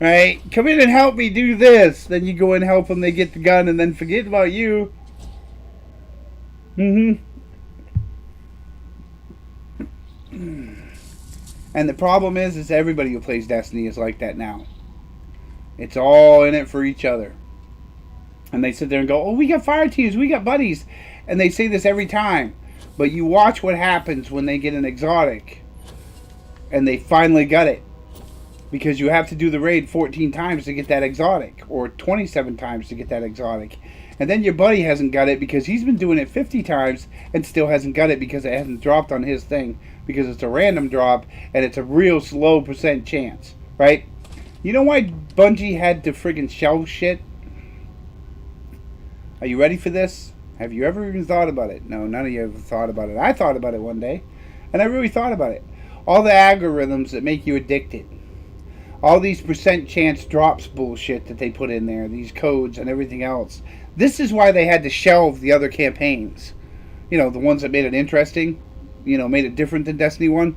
Right? Come in and help me do this. Then you go and help them, they get the gun, and then forget about you. And the problem is everybody who plays Destiny is like that now. It's all in it for each other. And they sit there and go, oh, we got fire teams, we got buddies. And they say this every time. But you watch what happens when they get an exotic. And they finally got it. Because you have to do the raid 14 times to get that exotic. Or 27 times to get that exotic. And then your buddy hasn't got it because he's been doing it 50 times and still hasn't got it because it hasn't dropped on his thing. Because it's a random drop and it's a real low % chance. Right? You know why Bungie had to friggin' shelve shit? Are you ready for this? Have you ever even thought about it? No, none of you ever thought about it. I thought about it one day. And I really thought about it. All the algorithms that make you addicted. All these % chance drops bullshit that they put in there. These codes and everything else. This is why they had to shelve the other campaigns. You know, the ones that made it interesting. You know, made it different than Destiny 1.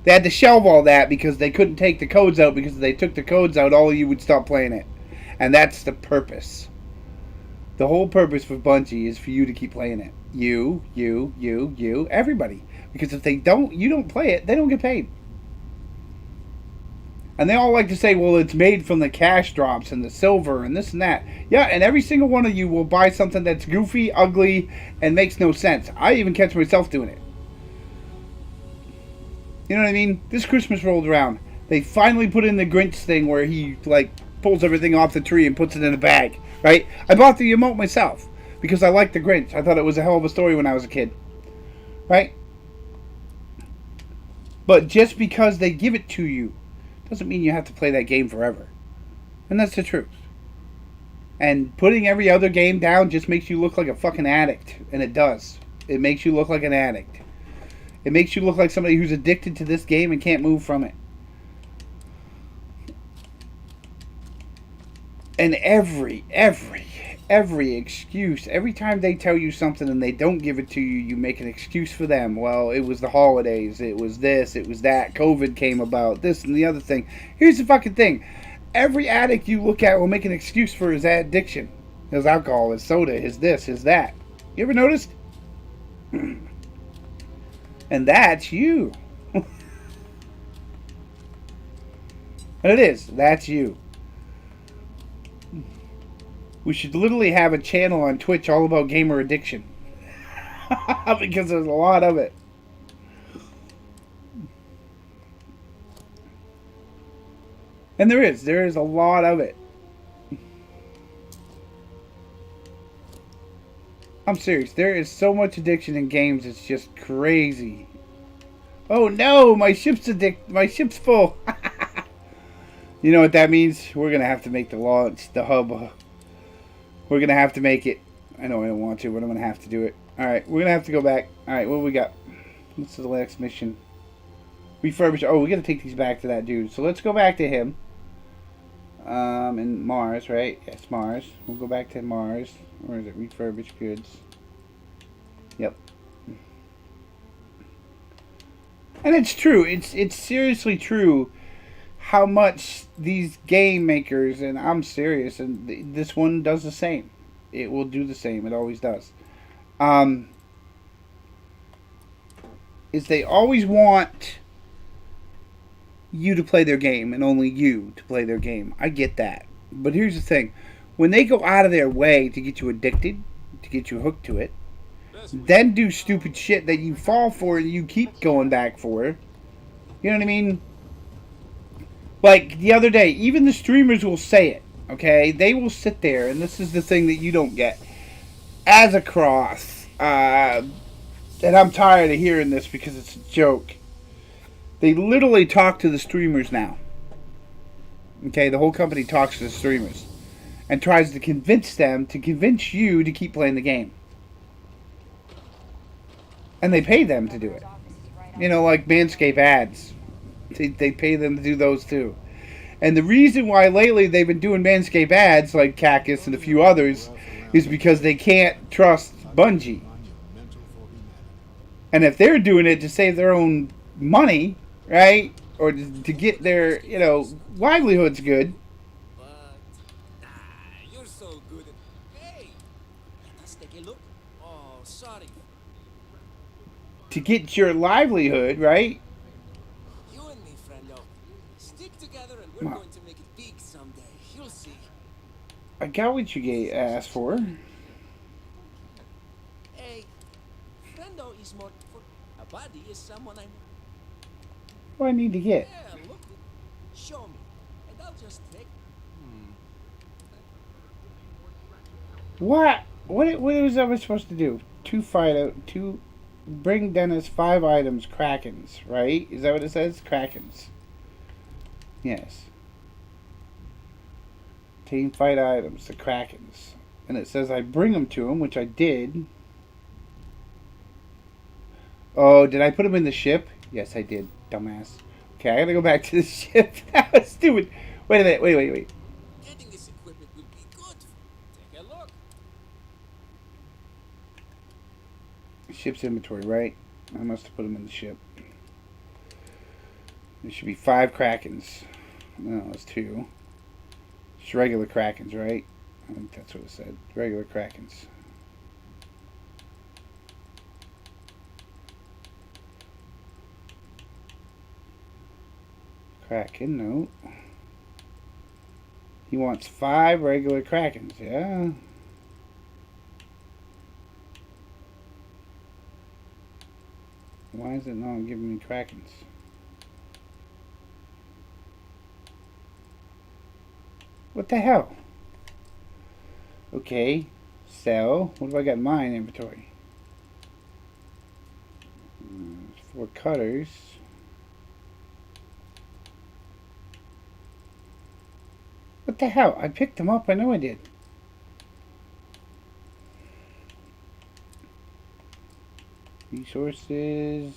They had to shelve all that because they couldn't take the codes out. Because if they took the codes out, all of you would stop playing it. And that's the purpose. The whole purpose for Bungie is for you to keep playing it. You, everybody. Because if they don't, you don't play it, they don't get paid. And they all like to say, well, it's made from the cash drops and the silver and this and that. Yeah, and every single one of you will buy something that's goofy, ugly, and makes no sense. I even catch myself doing it. You know what I mean? This Christmas rolled around. They finally put in the Grinch thing where he, like, pulls everything off the tree and puts it in a bag. Right? I bought the emote myself. Because I liked the Grinch. I thought it was a hell of a story when I was a kid. Right? But just because they give it to you doesn't mean you have to play that game forever. And that's the truth. And putting every other game down just makes you look like a fucking addict. And it does. It makes you look like an addict. It makes you look like somebody who's addicted to this game and can't move from it. And every excuse, every time they tell you something and they don't give it to you, you make an excuse for them. Well, it was the holidays, it was this, it was that, COVID came about, this and the other thing. Here's the fucking thing. Every addict you look at will make an excuse for his addiction. His alcohol, his soda, his this, his that. You ever noticed? And that's you. And it is. That's you. We should literally have a channel on Twitch all about gamer addiction. Because there's a lot of it. And there is a lot of it. I'm serious. There is so much addiction in games. It's just crazy. Oh no, my ship's full. You know what that means? We're gonna have to make the launch, the hub. We're gonna have to make it. I know I don't want to, but I'm gonna have to do it. All right, we're gonna have to go back. All right, what do we got? What's the next mission? Refurbish. Oh, we gotta take these back to that dude. So let's go back to him. In Mars, right? Yes, Mars. We'll go back to Mars. Where is it? Refurbish goods. Yep. And it's true. It's seriously true how much these game makers, and I'm serious, and this one does the same. It will do the same. It always does. Um, is they always want you to play their game and only you to play their game. I get that. But here's the thing. When they go out of their way to get you addicted, to get you hooked to it, then do stupid shit that you fall for and you keep going back for. You know what I mean? Like the other day, even the streamers will say it, okay? They will sit there, and this is the thing that you don't get. As a cross, and I'm tired of hearing this because it's a joke. They literally talk to the streamers now. Okay, the whole company talks to the streamers and tries to convince them to convince you to keep playing the game. And they pay them to do it. You know, like Manscaped ads. They pay them to do those too. And the reason why lately they've been doing Manscaped ads, like Cactus and a few others, is because they can't trust Bungie. And if they're doing it to save their own money, right, or to get their, livelihoods good, But you're so good at. Hey, let us take a look. Oh, sorry. to get your livelihood, right? You and me, friendo, stick together, and we're going to make it big someday. You'll see. I got what you asked for. Hey, friendo is more for a buddy is someone I know. What do I need to get? Yeah, look. Show me, and I'll just take. What? What was I supposed to do? Bring Dennis 5 items, Krakens, right? Is that what it says? Krakens. Yes. Team fight items, the Krakens. And it says I bring them to him, which I did. Oh, did I put them in the ship? Yes, I did, dumbass. Okay, I gotta go back to the ship. That was stupid. Wait a minute, wait. Getting this equipment will be good. Take a look. Ship's inventory, right? I must have put them in the ship. There should be 5 Krakens. No, it's 2. It's regular Krakens, right? I think that's what it said. Regular Krakens. Kraken, no. He wants 5 regular Krakens, yeah. Why is it not giving me Krakens? What the hell? Okay, sell. What have I got in my inventory? 4 cutters. What the hell? I picked them up. I know I did. Resources.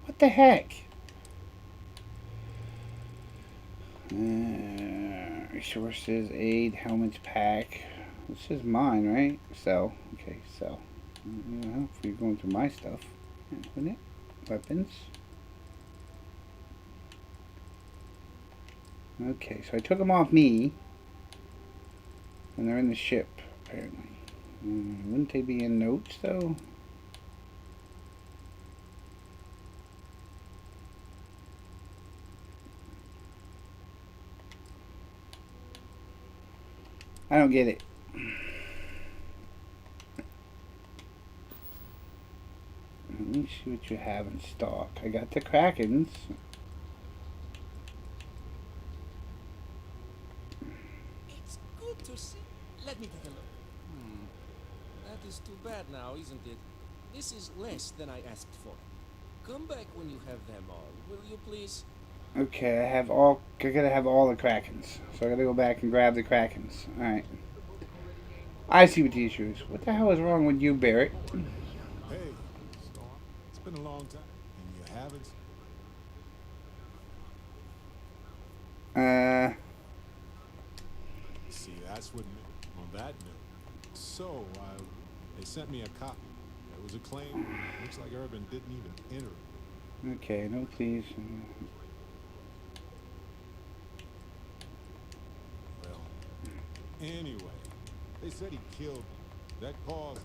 What the heck? Resources, aid, helmets, pack. This is mine, right? Sell. Okay, sell. If we're going through my stuff, wouldn't it? Weapons. Okay, so I took them off me, and they're in the ship, apparently. Wouldn't they be in notes, though? I don't get it. Let me see what you have in stock. I got the Krakens. It's good to see. Let me take a look. That is too bad now, isn't it? This is less than I asked for. Come back when you have them all, will you please? Okay, I gotta have all the Krakens. So I gotta go back and grab the Krakens. Alright. I see what the issue is. What the hell is wrong with you, Barrett? Hey, Storm. It's been a long time, and you haven't. See, that's what. on that note, so they sent me a copy. There was a claim. Looks like Urban didn't even enter it. Okay, no, please. Well, anyway, they said he killed. That causes.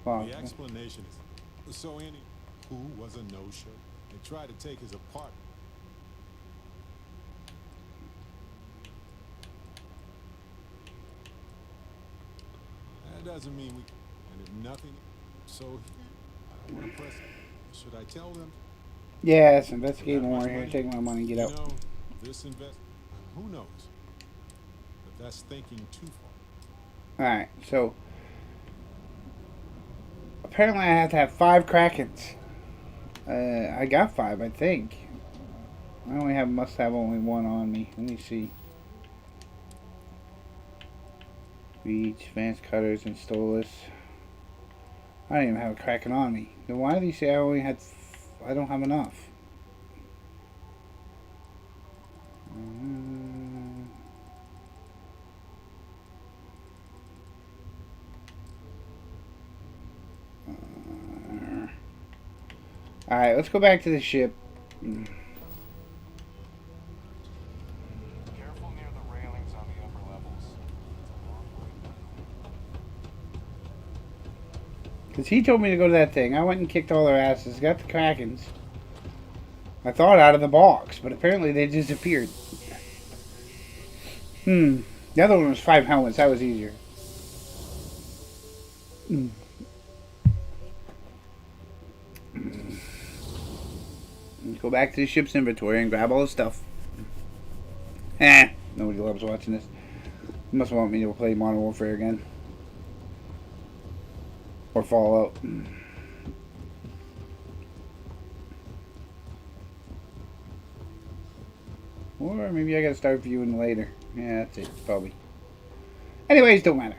Wow. The explanation is so any who was a no-show and tried to take his apartment. That doesn't mean we and if nothing. So I want to press it. Should I tell them? Yes, investigate more here. Take my money, get You out. know, this who knows? But that's thinking too far. Alright, so apparently I have to have 5 Krakens. I got 5, I think. I must have only 1 on me. Let me see. Reach, advanced cutters, and Stolas. I don't even have a Kraken on me. Then why do you say I only had... I don't have enough. Alright, let's go back to the ship. Careful near the railings on the upper levels. Because he told me to go to that thing. I went and kicked all their asses. Got the Krakens. I thought out of the box, but apparently they disappeared. The other one was 5 helmets. That was easier. Let's go back to the ship's inventory and grab all the stuff. Nobody loves watching this. You must want me to play Modern Warfare again. Or Fallout. Or maybe I gotta start viewing later. Yeah, that's it, probably. Anyways, don't matter.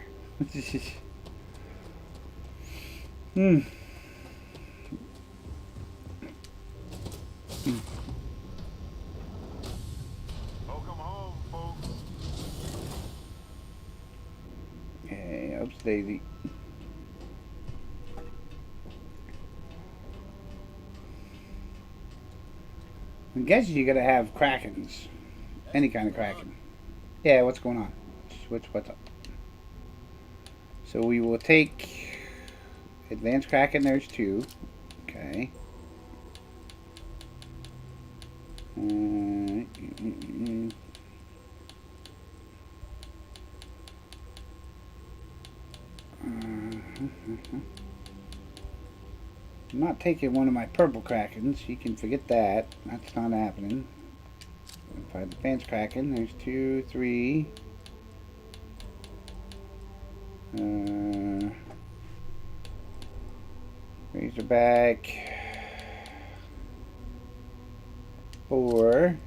Welcome home, folks. Okay, ups Daisy. I guess you gotta have Krakens. Any kind of Kraken. Yeah, what's going on? What's up? So we will take Advanced Kraken, there's 2. Okay. I'm not taking one of my purple Krakens. You can forget that. That's not happening. If I advance Kraken, there's 2, 3. Razorback. 4.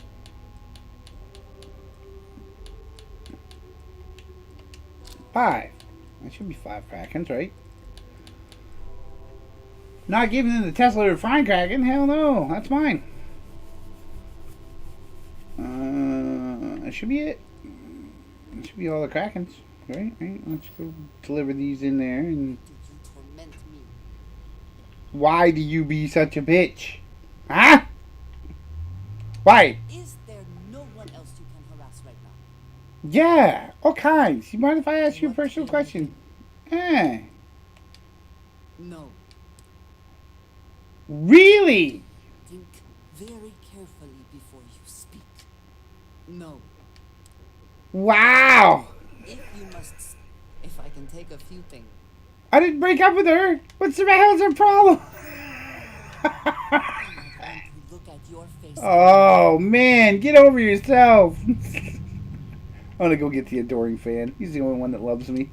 Five. That should be 5 Krakens, right? Not giving them the Tesla refined Kraken? Hell no. That's mine. That should be it. That should be all the Krakens. Right? Let's go deliver these in there. And Torment me. why do you be such a bitch? Huh? Why? Is there no one else you can harass right now? Yeah, all kinds. You mind if I ask you a personal question? No. Really? Think very carefully before you speak. No. Wow. If I can take a few things. I didn't break up with her. What's the hell's her problem? I'm going to look at your face. Oh, man. Get over yourself. I'm going to go get the adoring fan. He's the only one that loves me.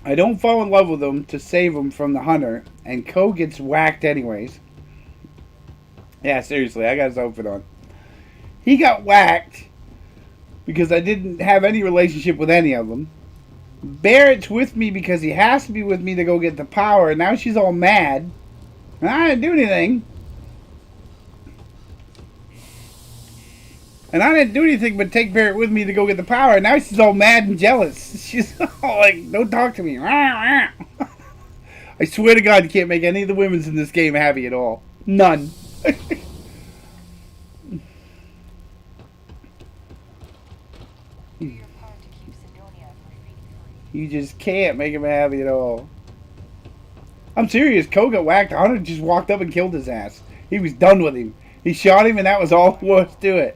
I don't fall in love with him to save him from the hunter, and Ko gets whacked anyways. Yeah, seriously, I got his outfit on. He got whacked because I didn't have any relationship with any of them. Barrett's with me because he has to be with me to go get the power, and now she's all mad. I didn't do anything. And I didn't do anything but take Barrett with me to go get the power. Now she's all mad and jealous. She's all like, don't talk to me. I swear to God, you can't make any of the women's in this game happy at all. None. Do your part to keep Sidonia from being free. You just can't make him happy at all. I'm serious. Ko got whacked. Hunter just walked up and killed his ass. He was done with him. He shot him, and that was all there was to it.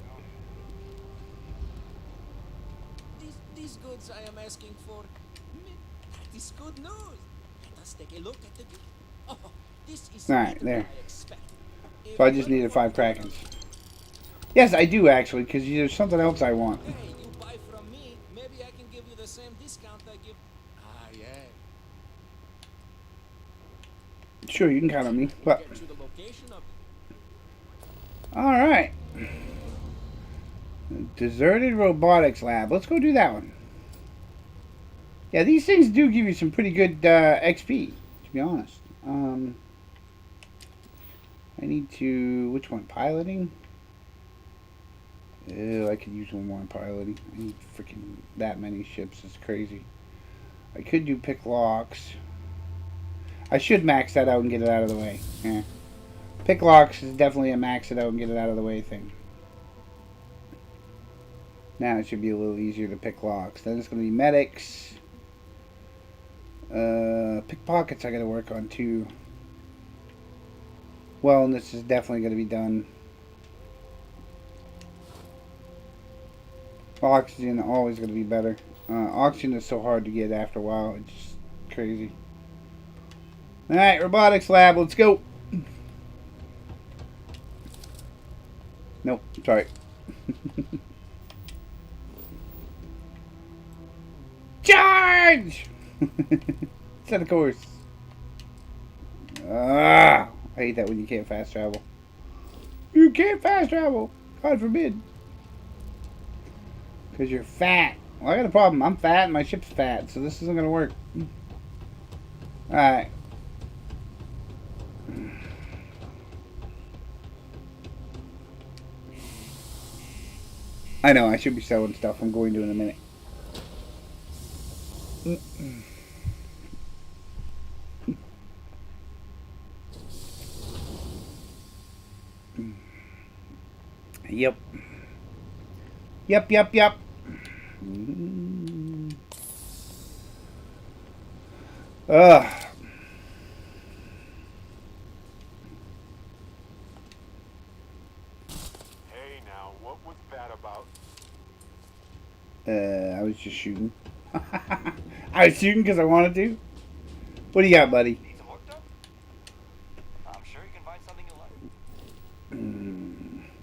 These goods I am asking for, that is good news. Let us take a look at the. Oh, this is Alright, better there. than I expected. So I just needed 5 Krakens. Yes, I do actually, because there's something else I want. Hey, you buy from me, maybe I can give you the same discount I give. Ah, yeah. Sure, you can count on me. But Get you the location of it. all right, deserted robotics lab. Let's go do that one. Yeah, these things do give you some pretty good XP, to be honest. I need to, which one? Piloting? Ew, I could use one more in piloting. I need freaking that many ships. It's crazy. I could do pick locks. I should max that out and get it out of the way. Yeah. Pick locks is definitely a max it out and get it out of the way thing. Now it should be a little easier to pick locks. Then it's going to be medics. Pickpockets I got to work on too. Wellness is definitely going to be done. Oxygen always going to be better. Oxygen is so hard to get after a while. It's just crazy. Alright, robotics lab, let's go. Nope, sorry. Charge! Set a course. I hate that when you can't fast travel. You can't fast travel. God forbid. Because you're fat. Well, I got a problem. I'm fat and my ship's fat, so this isn't going to work. Alright. I know, I should be selling stuff. I'm going to in a minute. Yep. Yep. Ugh. Hey now, what was that about? I was just shooting. I was shooting because I wanted to. What do you got, buddy? Need some work done? I'm sure you can find something you like.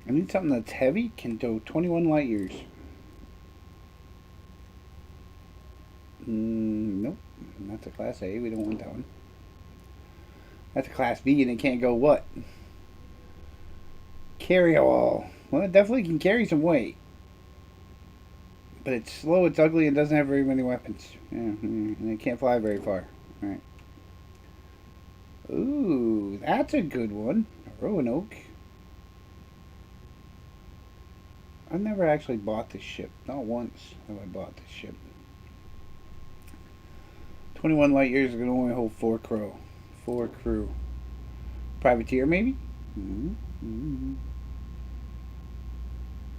I need something that's heavy, can go 21 light years. Nope. That's a class A. We don't want that one. That's a class B, and it can't go what? Carry all. Well, it definitely can carry some weight. But it's slow, it's ugly, and doesn't have very many weapons. Yeah, and it can't fly very far. Alright. Ooh, that's a good one. A Roanoke. I've never actually bought this ship. Not once have I bought this ship. 21 light years is going to only hold 4 crew. 4 crew. Privateer, maybe?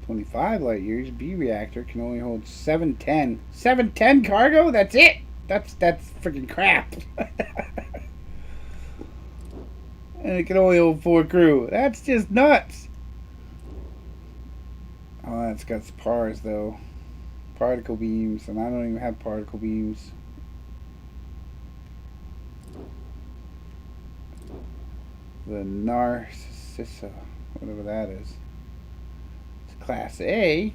25 light years. B reactor can only hold 710. 710 cargo? That's it? That's freaking crap. And it can only hold 4 crew. That's just nuts. Oh, that's got spars though. Particle beams, and I don't even have particle beams. The Narcissa, whatever that is. It's Class A.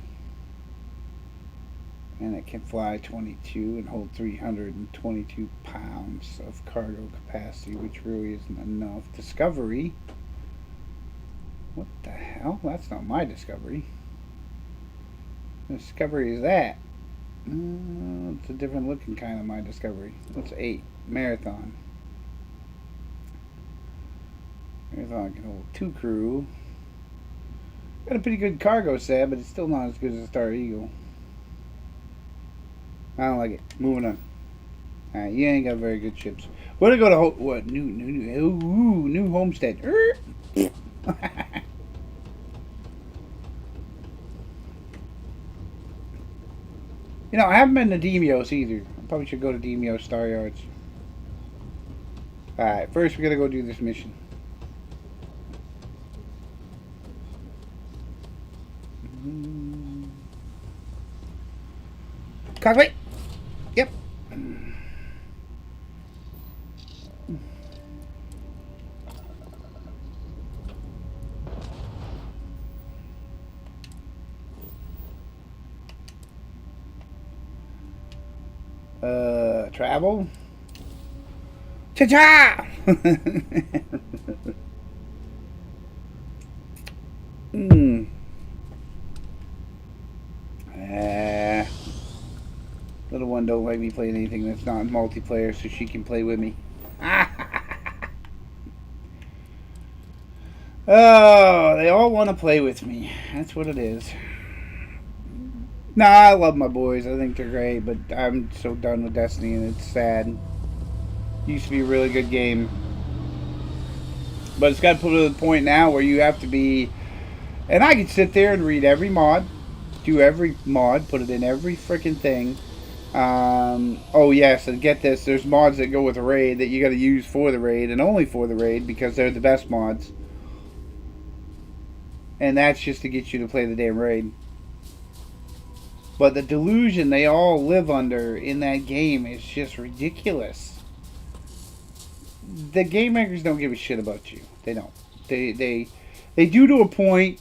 And it can fly 22 and hold 322 pounds of cargo capacity, which really isn't enough. Discovery. What the hell? That's not my Discovery. Discovery is that? It's a different looking kind of my Discovery. What's 8? Marathon. Here's I can hold 2 crew. Got a pretty good cargo set, but it's still not as good as a Star Eagle. I don't like it. Moving on. Alright, you ain't got very good ships. We're gonna go to what? New homestead. You know, I haven't been to Demios either. I probably should go to Demios Star Yards. Alright, first we gotta go do this mission. Cockpit! Yep. Travel? Cha-cha! Little one don't like me playing anything that's not multiplayer, so she can play with me. Oh, they all want to play with me. That's what it is. Nah, I love my boys. I think they're great, but I'm so done with Destiny, and it's sad. Used to be a really good game. But it's got to put to the point now where you have to be... And I can sit there and read every mod, do every mod, put it in every freaking thing. Oh yes, and get this, there's mods that go with a raid that you got to use for the raid, and only for the raid, because they're the best mods. And that's just to get you to play the damn raid. But the delusion they all live under in that game is just ridiculous. The game makers don't give a shit about you. They don't. They do to a point,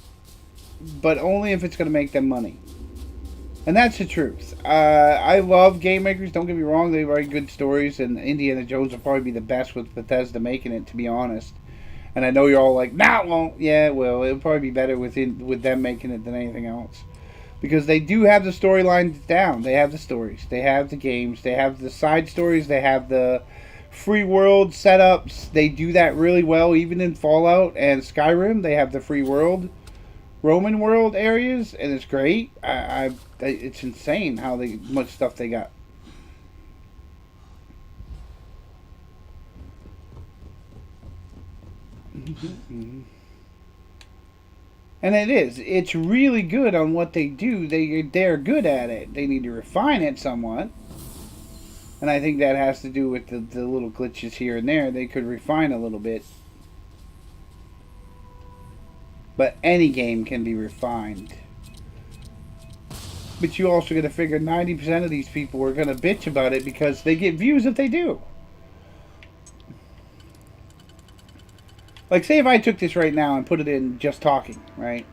but only if it's going to make them money. And that's the truth. I love game makers, don't get me wrong. They write good stories, and Indiana Jones will probably be the best with Bethesda making it, to be honest. And I know you're all like, nah, it won't. Yeah, it will. It'll probably be better with them making it than anything else. Because they do have the storylines down. They have the stories. They have the games. They have the side stories. They have the free world setups. They do that really well, even in Fallout and Skyrim. They have the free world, Roman world areas, and it's great. It's insane how much stuff they got. And it is. It's really good on what they do. They're good at it. They need to refine it somewhat. And I think that has to do with the little glitches here and there. They could refine a little bit. But any game can be refined. But you also got to figure 90% of these people are going to bitch about it because they get views if they do. Like, say if I took this right now and put it in just talking, right?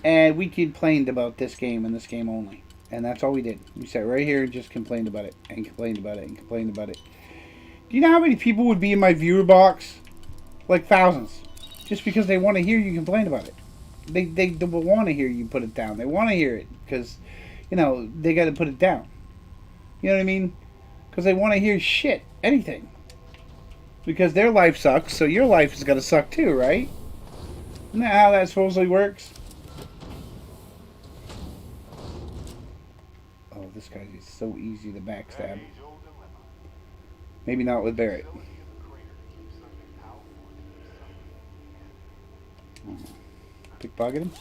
And we complained about this game and this game only. And that's all we did. We sat right here and just complained about it. And complained about it. And complained about it. Do you know how many people would be in my viewer box? Like thousands. Just because they want to hear you complain about it. They want to hear you put it down. They want to hear it. Because, you know, they got to put it down. You know what I mean? Because they want to hear shit. Anything. Because their life sucks, so your life is going to suck too, right? Isn't that how that supposedly works? Oh, this guy is so easy to backstab. Maybe not with Barrett. Pickpocket him?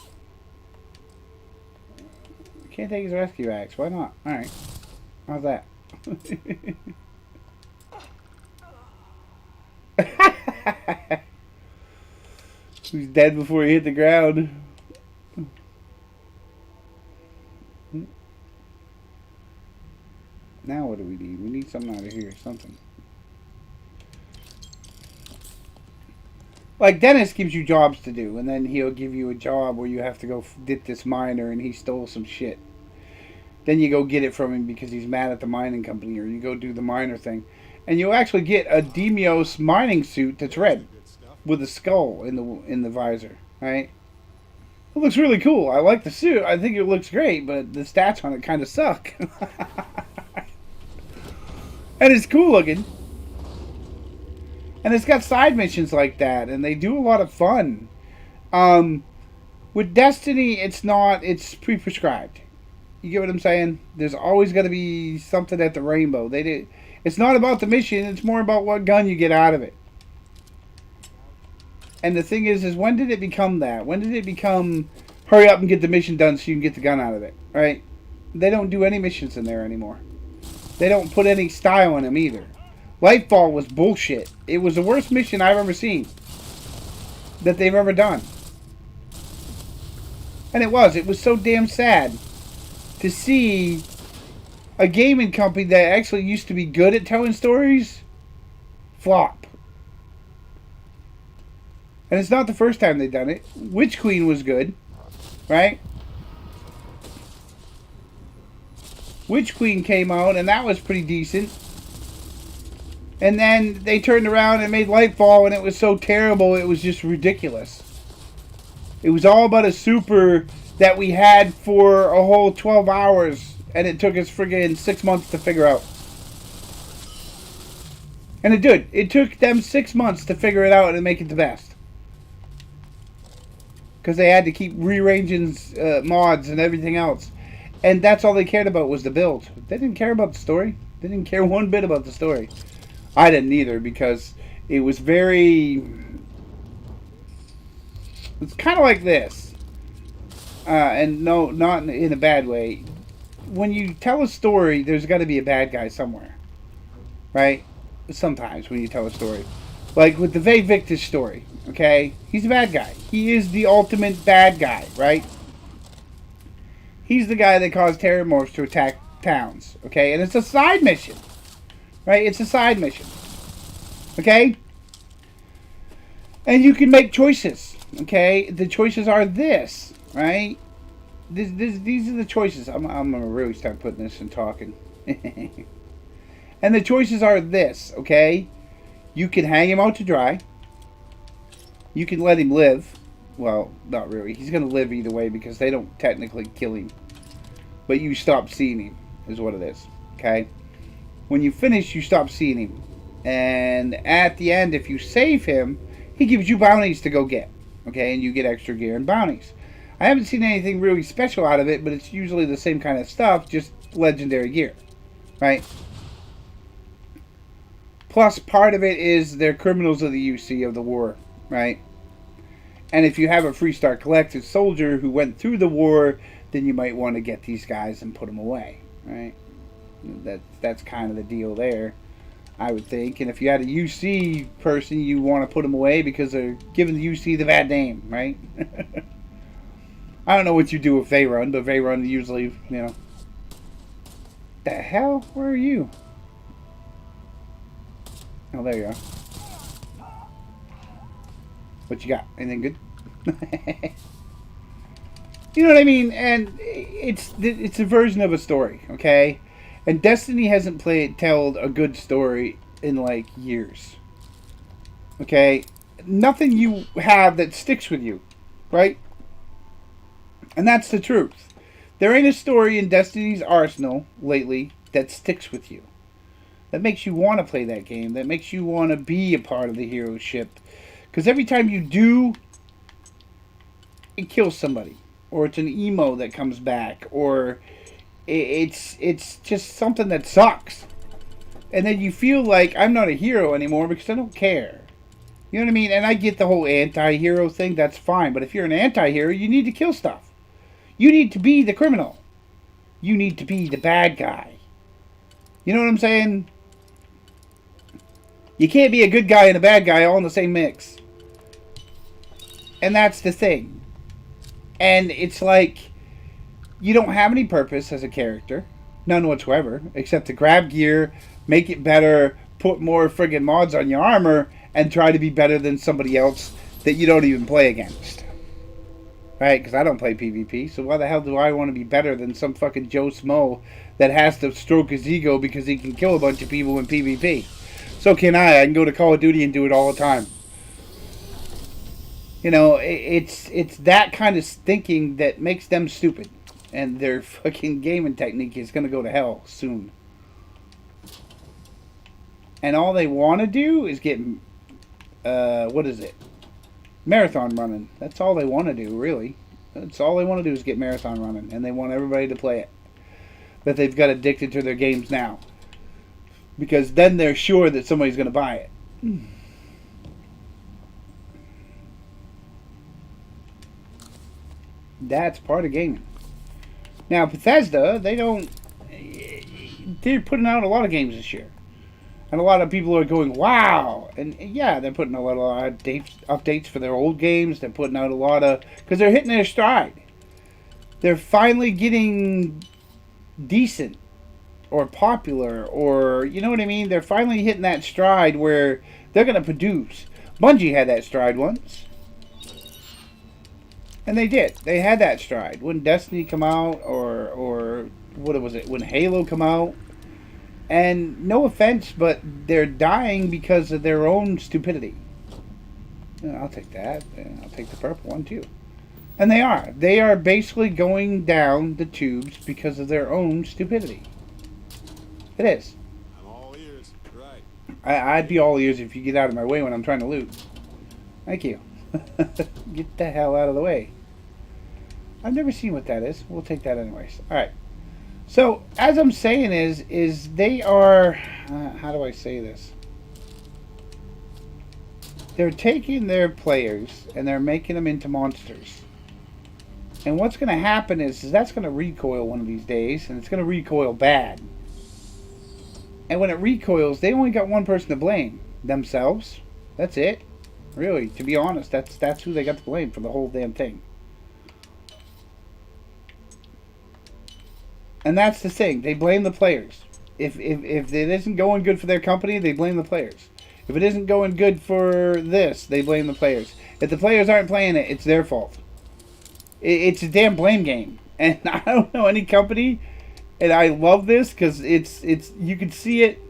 I can't take his rescue axe. Why not? Alright. How's that? He's dead before he hit the ground. Now what do we need? We need something out of here. Something. Like Dennis gives you jobs to do, and then he'll give you a job where you have to go get this miner, and he stole some shit. Then you go get it from him because he's mad at the mining company, or you go do the miner thing. And you'll actually get a Demios mining suit that's red with a skull in the visor, right? It looks really cool. I like the suit. I think it looks great, but the stats on it kind of suck. And it's cool looking. And it's got side missions like that, and they do a lot of fun. With Destiny, it's not. It's pre-prescribed. You get what I'm saying? There's always got to be something at the rainbow. They did. It's not about the mission. It's more about what gun you get out of it. And the thing is when did it become that? When did it become hurry up and get the mission done so you can get the gun out of it? Right? They don't do any missions in there anymore. They don't put any style in them either. Lightfall was bullshit. It was the worst mission I've ever seen that they've ever done. And it was so damn sad to see a gaming company that actually used to be good at telling stories flop. And it's not the first time they've done it. Witch Queen was good, right? Witch Queen came out, and that was pretty decent. And then they turned around and made Lightfall, and it was so terrible, it was just ridiculous. It was all about a super that we had for a whole 12 hours, and it took us friggin' 6 months to figure out. And it did. It took them 6 months to figure it out and make it the best. Because they had to keep rearranging mods and everything else. And that's all they cared about was the build. They didn't care about the story. They didn't care one bit about the story. I didn't either, because it was very... It's kind of like this. And no, not in a bad way. When you tell a story, there's got to be a bad guy somewhere. Right? Sometimes when you tell a story. Like with the Vae Victus story. Okay? He's a bad guy. He is the ultimate bad guy, right? He's the guy that caused terrormorphs to attack towns. Okay? And it's a side mission. Right? It's a side mission. Okay? And you can make choices. Okay? The choices are this. Right? These are the choices. I'm going to really start putting this and talking. And the choices are this. Okay? You can hang him out to dry. You can let him live. Well, not really. He's going to live either way because they don't technically kill him. But you stop seeing him, is what it is. Okay? When you finish, you stop seeing him. And at the end, if you save him, he gives you bounties to go get. Okay? And you get extra gear and bounties. I haven't seen anything really special out of it, but it's usually the same kind of stuff, just legendary gear. Right? Plus, part of it is they're criminals of the UC of the war. Right? And if you have a Freestar Collective soldier who went through the war, then you might want to get these guys and put them away. Right? That's kind of the deal there, I would think. And if you had a UC person, you want to put them away because they're giving the UC the bad name. Right? I don't know what you do with Vayrun, but Vayrun usually, you know. The hell? Where are you? Oh, there you are. What you got? Anything good? You know what I mean? And it's a version of a story, okay? And Destiny hasn't told a good story in like years. Okay? Nothing you have that sticks with you, right? And that's the truth. There ain't a story in Destiny's arsenal lately that sticks with you. That makes you want to play that game. That makes you want to be a part of the hero ship. Because every time you do, it kills somebody. Or it's an emo that comes back. Or it's just something that sucks. And then you feel like I'm not a hero anymore because I don't care. You know what I mean? And I get the whole anti-hero thing. That's fine. But if you're an anti-hero, you need to kill stuff. You need to be the criminal. You need to be the bad guy. You know what I'm saying? You can't be a good guy and a bad guy all in the same mix. And that's the thing. And it's like, you don't have any purpose as a character. None whatsoever. Except to grab gear, make it better, put more friggin' mods on your armor, and try to be better than somebody else that you don't even play against. Right? Because I don't play PvP, so why the hell do I want to be better than some fucking Joe Smo that has to stroke his ego because he can kill a bunch of people in PvP? So can I. I can go to Call of Duty and do it all the time. You know, it's that kind of thinking that makes them stupid. And their fucking gaming technique is going to go to hell soon. And all they want to do is get what is it? Marathon running. That's all they want to do, really. That's all they want to do is get marathon running, and they want everybody to play it. But they've got addicted to their games now, because then they're sure that somebody's going to buy it. That's part of gaming. Now, Bethesda, they're putting out a lot of games this year. And a lot of people are going, wow. And yeah, they're putting a lot of updates for their old games. They're putting out a lot of, because they're hitting their stride. They're finally getting decent or popular, or, you know what I mean? They're finally hitting that stride where they're going to produce. Bungie had that stride once. And they did. They had that stride. When Destiny come out, or what was it? When Halo come out. And no offense, but they're dying because of their own stupidity. Yeah, I'll take that. I'll take the purple one too. And they are. They are basically going down the tubes because of their own stupidity. It is. I'm all ears. Right. I'd be all ears if you get out of my way when I'm trying to loot. Thank you. Get the hell out of the way. I've never seen what that is. We'll take that anyways. Alright. So, as I'm saying is they are, how do I say this? They're taking their players and they're making them into monsters. And what's going to happen is that's going to recoil one of these days, and it's going to recoil bad. And when it recoils, they only got one person to blame. Themselves. That's it. Really, to be honest, that's who they got to blame for the whole damn thing. And that's the thing. They blame the players. If it isn't going good for their company, they blame the players. If it isn't going good for this, they blame the players. If the players aren't playing it, it's their fault. It's a damn blame game. And I don't know any company, and I love this because it's you can see it.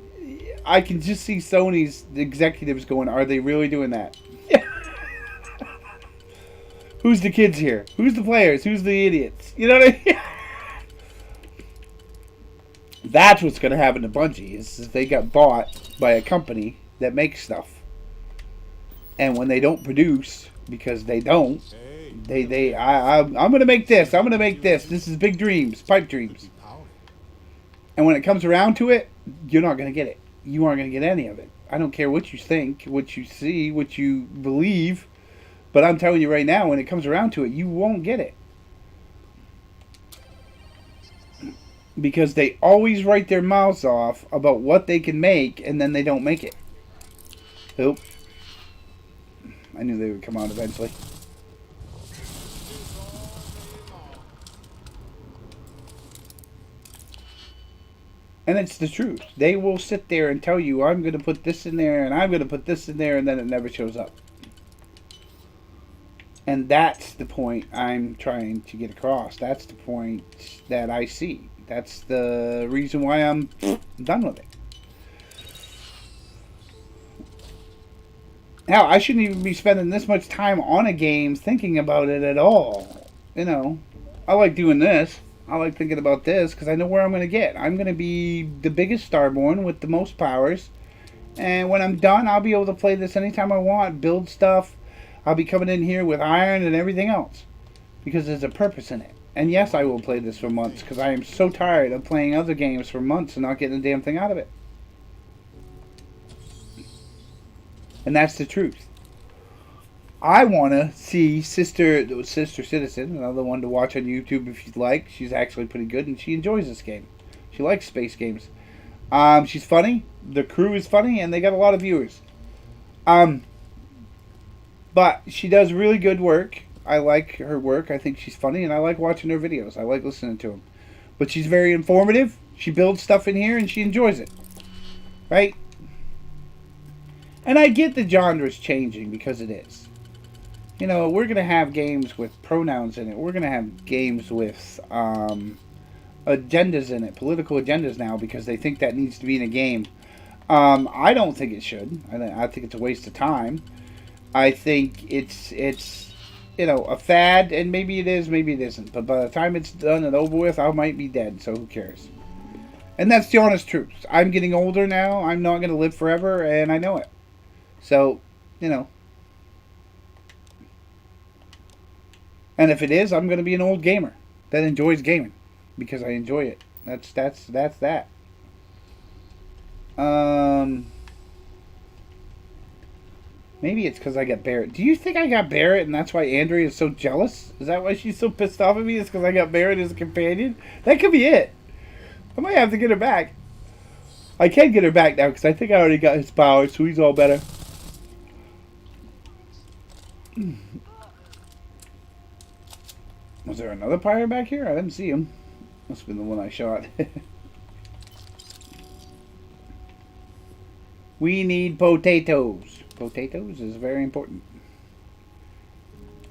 I can just see Sony's executives going, are they really doing that? Who's the kids here? Who's the players? Who's the idiots? You know what I mean? That's what's going to happen to Bungie, is they got bought by a company that makes stuff. And when they don't produce, because they don't, I'm going to make this, I'm going to make this. This is big dreams, pipe dreams. And when it comes around to it, you're not going to get it. You aren't going to get any of it. I don't care what you think, what you see, what you believe. But I'm telling you right now, when it comes around to it, you won't get it. Because they always write their mouths off about what they can make, and then they don't make it. Oop. I knew they would come out eventually. And it's the truth. They will sit there and tell you, I'm going to put this in there, and I'm going to put this in there, and then it never shows up. And that's the point I'm trying to get across. That's the point that I see. That's the reason why I'm done with it. Hell, I shouldn't even be spending this much time on a game thinking about it at all. You know, I like doing this. I like thinking about this because I know where I'm going to get. I'm going to be the biggest Starborn with the most powers. And when I'm done, I'll be able to play this anytime I want, build stuff. I'll be coming in here with iron and everything else. Because there's a purpose in it. And yes, I will play this for months because I am so tired of playing other games for months and not getting a damn thing out of it. And that's the truth. I want to see Sister Citizen, another one to watch on YouTube if you'd like. She's actually pretty good and she enjoys this game. She likes space games. She's funny. The crew is funny and they got a lot of viewers. But she does really good work. I like her work. I think she's funny, and I like watching her videos. I like listening to them. But she's very informative. She builds stuff in here, and she enjoys it. Right? And I get the genre's changing, because it is. You know, we're going to have games with pronouns in it. We're going to have games with agendas in it. Political agendas now, because they think that needs to be in a game. I don't think it should. I think it's a waste of time. I think it's you know, a fad, and maybe it is, maybe it isn't. But by the time it's done and over with, I might be dead, so who cares? And that's the honest truth. I'm getting older now. I'm not going to live forever, and I know it. So, You know. And if it is, I'm going to be an old gamer that enjoys gaming because I enjoy it. That's that. Maybe it's because I got Barrett. Do you think I got Barrett and that's why Andrea is so jealous? Is that why she's so pissed off at me? Is because I got Barrett as a companion? That could be it. I might have to get her back. I can get her back now because I think I already got his power, so he's all better. Was there another pirate back here? I didn't see him. Must have been the one I shot. We need potatoes. Potatoes is very important.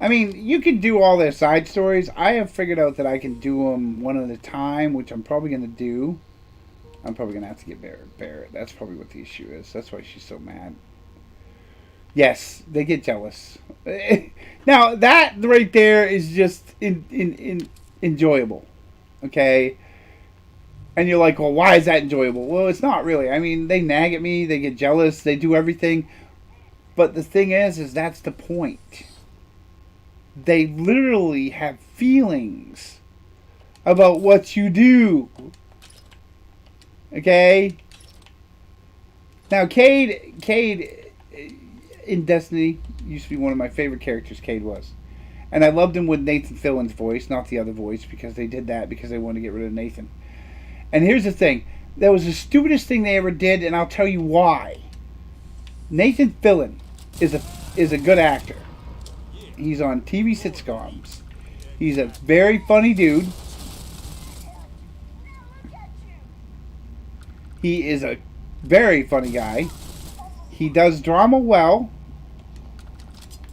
I mean, you can do all their side stories. I have figured out that I can do them one at a time, which I'm probably going to do. I'm probably going to have to get Barrett. That's probably what the issue is. That's why she's so mad. Yes, they get jealous. Now, that right there is just enjoyable. Okay? And you're like, well, why is that enjoyable? Well, it's not really. I mean, they nag at me. They get jealous. They do everything. But the thing is that's the point. They literally have feelings about what you do. Okay? Now, Cade in Destiny used to be one of my favorite characters, Cade was. And I loved him with Nathan Fillion's voice, not the other voice, because they did that because they wanted to get rid of Nathan. And here's the thing. That was the stupidest thing they ever did, and I'll tell you why. Nathan Fillion is a good actor. He's on TV sitcoms. He's a very funny dude. He is a very funny guy. He does drama well.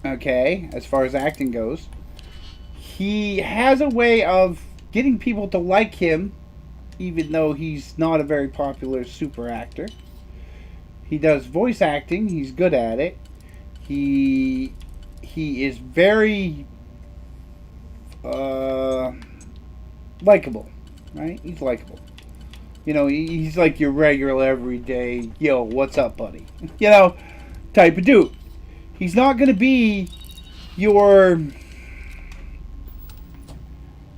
Okay, as far as acting goes. He has a way of getting people to like him, even though he's not a very popular super actor. He does voice acting. He's good at it. He is very likable, right? He's likable. You know, he's like your regular everyday, yo, what's up, buddy? You know, type of dude. He's not going to be your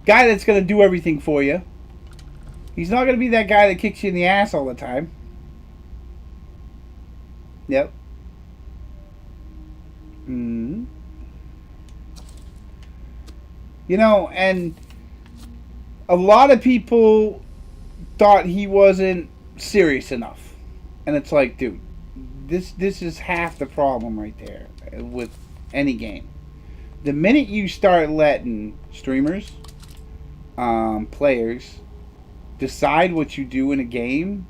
guy that's going to do everything for you. He's not going to be that guy that kicks you in the ass all the time. Yep. You know, and a lot of people thought he wasn't serious enough. And it's like, dude, this is half the problem right there with any game. The minute you start letting streamers, players, decide what you do in a game,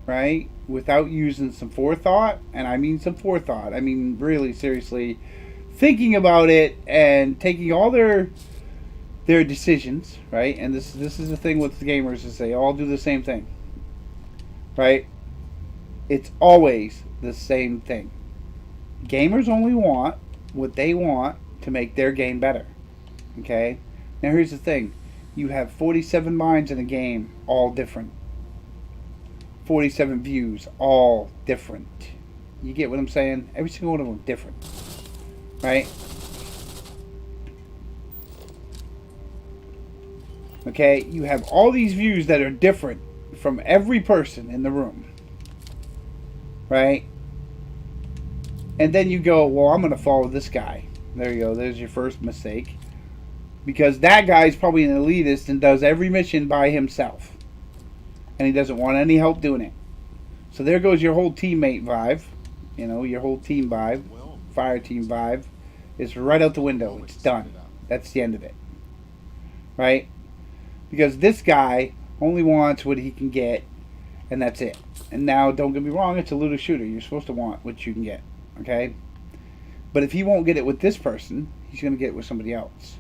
right, without using some forethought, and I mean some forethought, I mean really seriously thinking about it and taking all their decisions, right, and this is the thing with the gamers is they all do the same thing, right? It's always the same thing. Gamers only want what they want to make their game better. Okay? Now here's the thing. You have 47 minds in a game, all different. 47 views, all different. You get what I'm saying? Every single one of them different. Right? Okay? You have all these views that are different from every person in the room. Right? And then you go, well, I'm going to follow this guy. There you go. There's your first mistake. Because that guy's probably an elitist and does every mission by himself. And he doesn't want any help doing it. So there goes your whole teammate vibe. You know, your whole team vibe. Fire team vibe. It's right out the window. It's done. That's the end of it. Right? Because this guy only wants what he can get. And that's it. And now, don't get me wrong, it's a looter shooter. You're supposed to want what you can get. Okay? But if he won't get it with this person, he's going to get it with somebody else.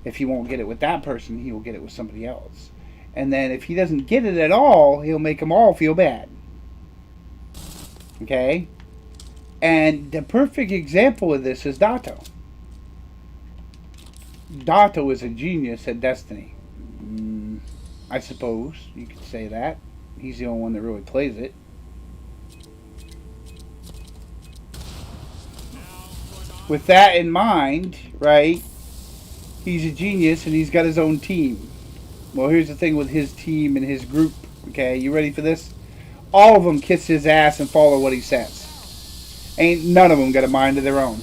If he won't get it with that person, he will get it with somebody else. And then if he doesn't get it at all, he'll make them all feel bad. Okay? And the perfect example of this is Dato. Dato is a genius at Destiny. I suppose you could say that. He's the only one that really plays it. with that in mind, right, he's a genius and he's got his own team. Well, here's the thing with his team and his group. Okay, you ready for this? All of them kiss his ass and follow what he says. Ain't none of them got a mind of their own.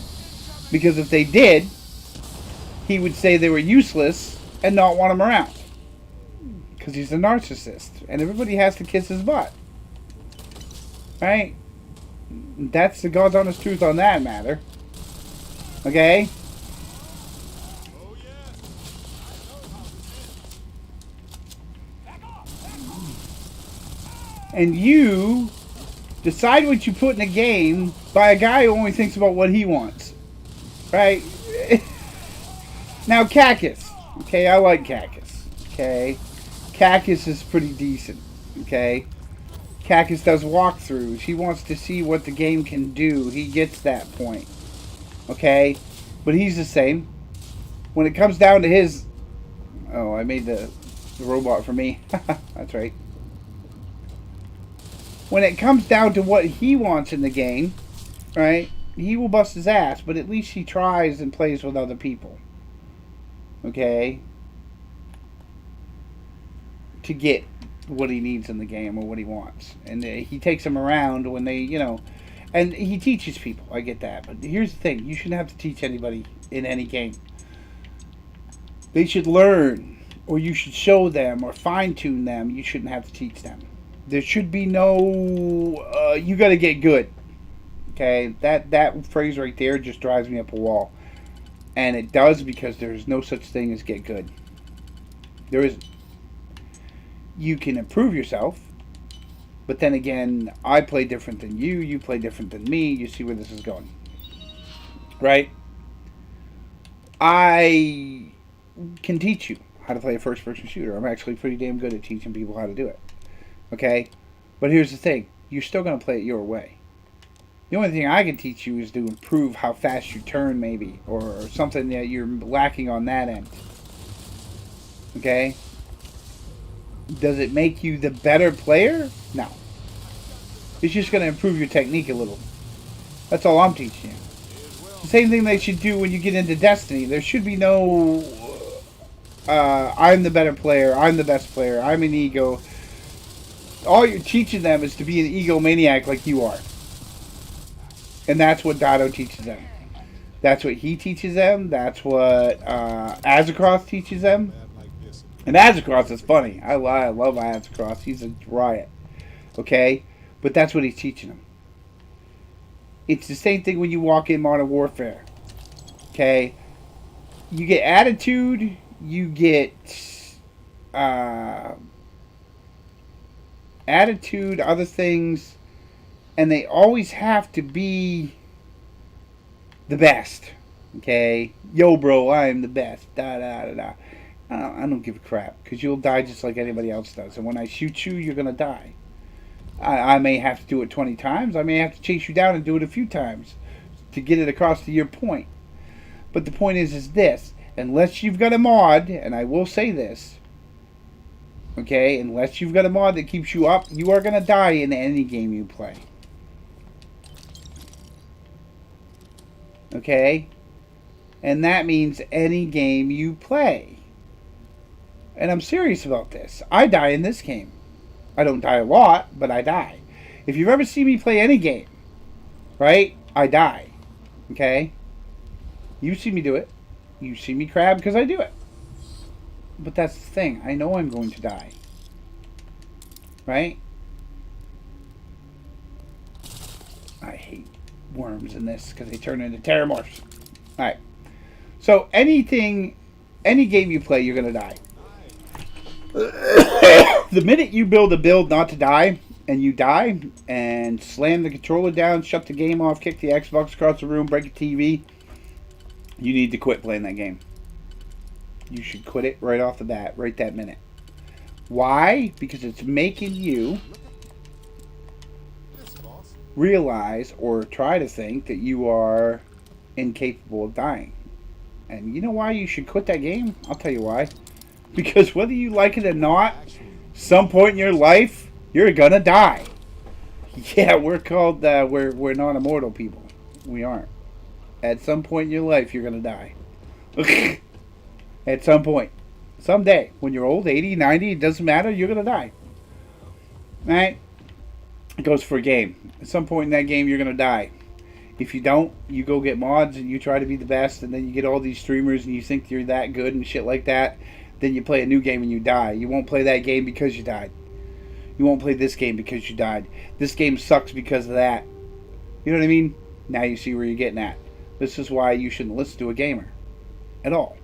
Because if they did, he would say they were useless and not want him around. Because he's a narcissist. And everybody has to kiss his butt. Right? That's the God's honest truth on that matter. Okay? Oh, yeah. I know how this ends. And you decide what you put in a game by a guy who only thinks about what he wants. Right? Now, Cactus. Okay, I like Cactus. Okay? Cactus is pretty decent. Okay? Cactus does walkthroughs. He wants to see what the game can do. He gets that point. Okay? But he's the same. When it comes down to his... Oh, I made the robot for me. That's right. When it comes down to what he wants in the game, right, he will bust his ass, but at least he tries and plays with other people. Okay? To get what he needs in the game or what he wants. And he takes them around when they, you know, and he teaches people. I get that. But here's the thing. You shouldn't have to teach anybody in any game. They should learn, or you should show them, or fine-tune them. You shouldn't have to teach them. There should be no, you got to get good. Okay? That phrase right there just drives me up a wall. And it does, because there's no such thing as get good. There isn't. You can improve yourself, but then again, I play different than you. You play different than me. You see where this is going, right? I can teach you how to play a first-person shooter. I'm actually pretty damn good at teaching people how to do it. Okay? But here's the thing. You're still going to play it your way. The only thing I can teach you is to improve how fast you turn, maybe, or something that you're lacking on that end. Okay? Does it make you the better player? No. It's just going to improve your technique a little. That's all I'm teaching you. The same thing they should do when you get into Destiny. There should be no, I'm the better player, I'm the best player, I'm an ego. All you're teaching them is to be an egomaniac like you are. And that's what Dado teaches them. That's what he teaches them. That's what Azakroth teaches them. And Azakroth is funny. I love Azakroth. He's a riot. Okay? But that's what he's teaching them. It's the same thing when you walk in Modern Warfare. Okay? You get attitude. You get attitude, other things. And they always have to be the best. Okay? Yo, bro, I am the best. Da, da, da, da. I don't give a crap, because you'll die just like anybody else does. And when I shoot you, you're going to die. I may have to do it 20 times. I may have to chase you down and do it a few times to get it across to your point. But the point is this. Unless you've got a mod, and I will say this, okay, unless you've got a mod that keeps you up, you are going to die in any game you play. Okay? And that means any game you play. And I'm serious about this. I die in this game. I don't die a lot, but I die. If you've ever seen me play any game, right, I die. Okay? You see me do it. You see me crab because I do it. But that's the thing. I know I'm going to die. Right? I hate worms in this because they turn into terramorphs. Alright. So any game you play, you're going to die. The minute you build a build not to die, and you die, and slam the controller down, shut the game off, kick the Xbox across the room, break a TV, you need to quit playing that game. You should quit it right off the bat, right that minute. Why? Because it's making you realize or try to think that you are incapable of dying. And you know why you should quit that game? I'll tell you why. Because whether you like it or not, some point in your life, you're gonna die. Yeah, we're called, we're not immortal people. We aren't. At some point in your life, you're going to die. At some point. Someday. When you're old, 80, 90, it doesn't matter, you're going to die. Right? It goes for a game. At some point in that game, you're going to die. If you don't, you go get mods and you try to be the best, and then you get all these streamers and you think you're that good and shit like that. Then you play a new game and you die. You won't play that game because you died. You won't play this game because you died. This game sucks because of that. You know what I mean? Now you see where you're getting at. This is why you shouldn't listen to a gamer. At all.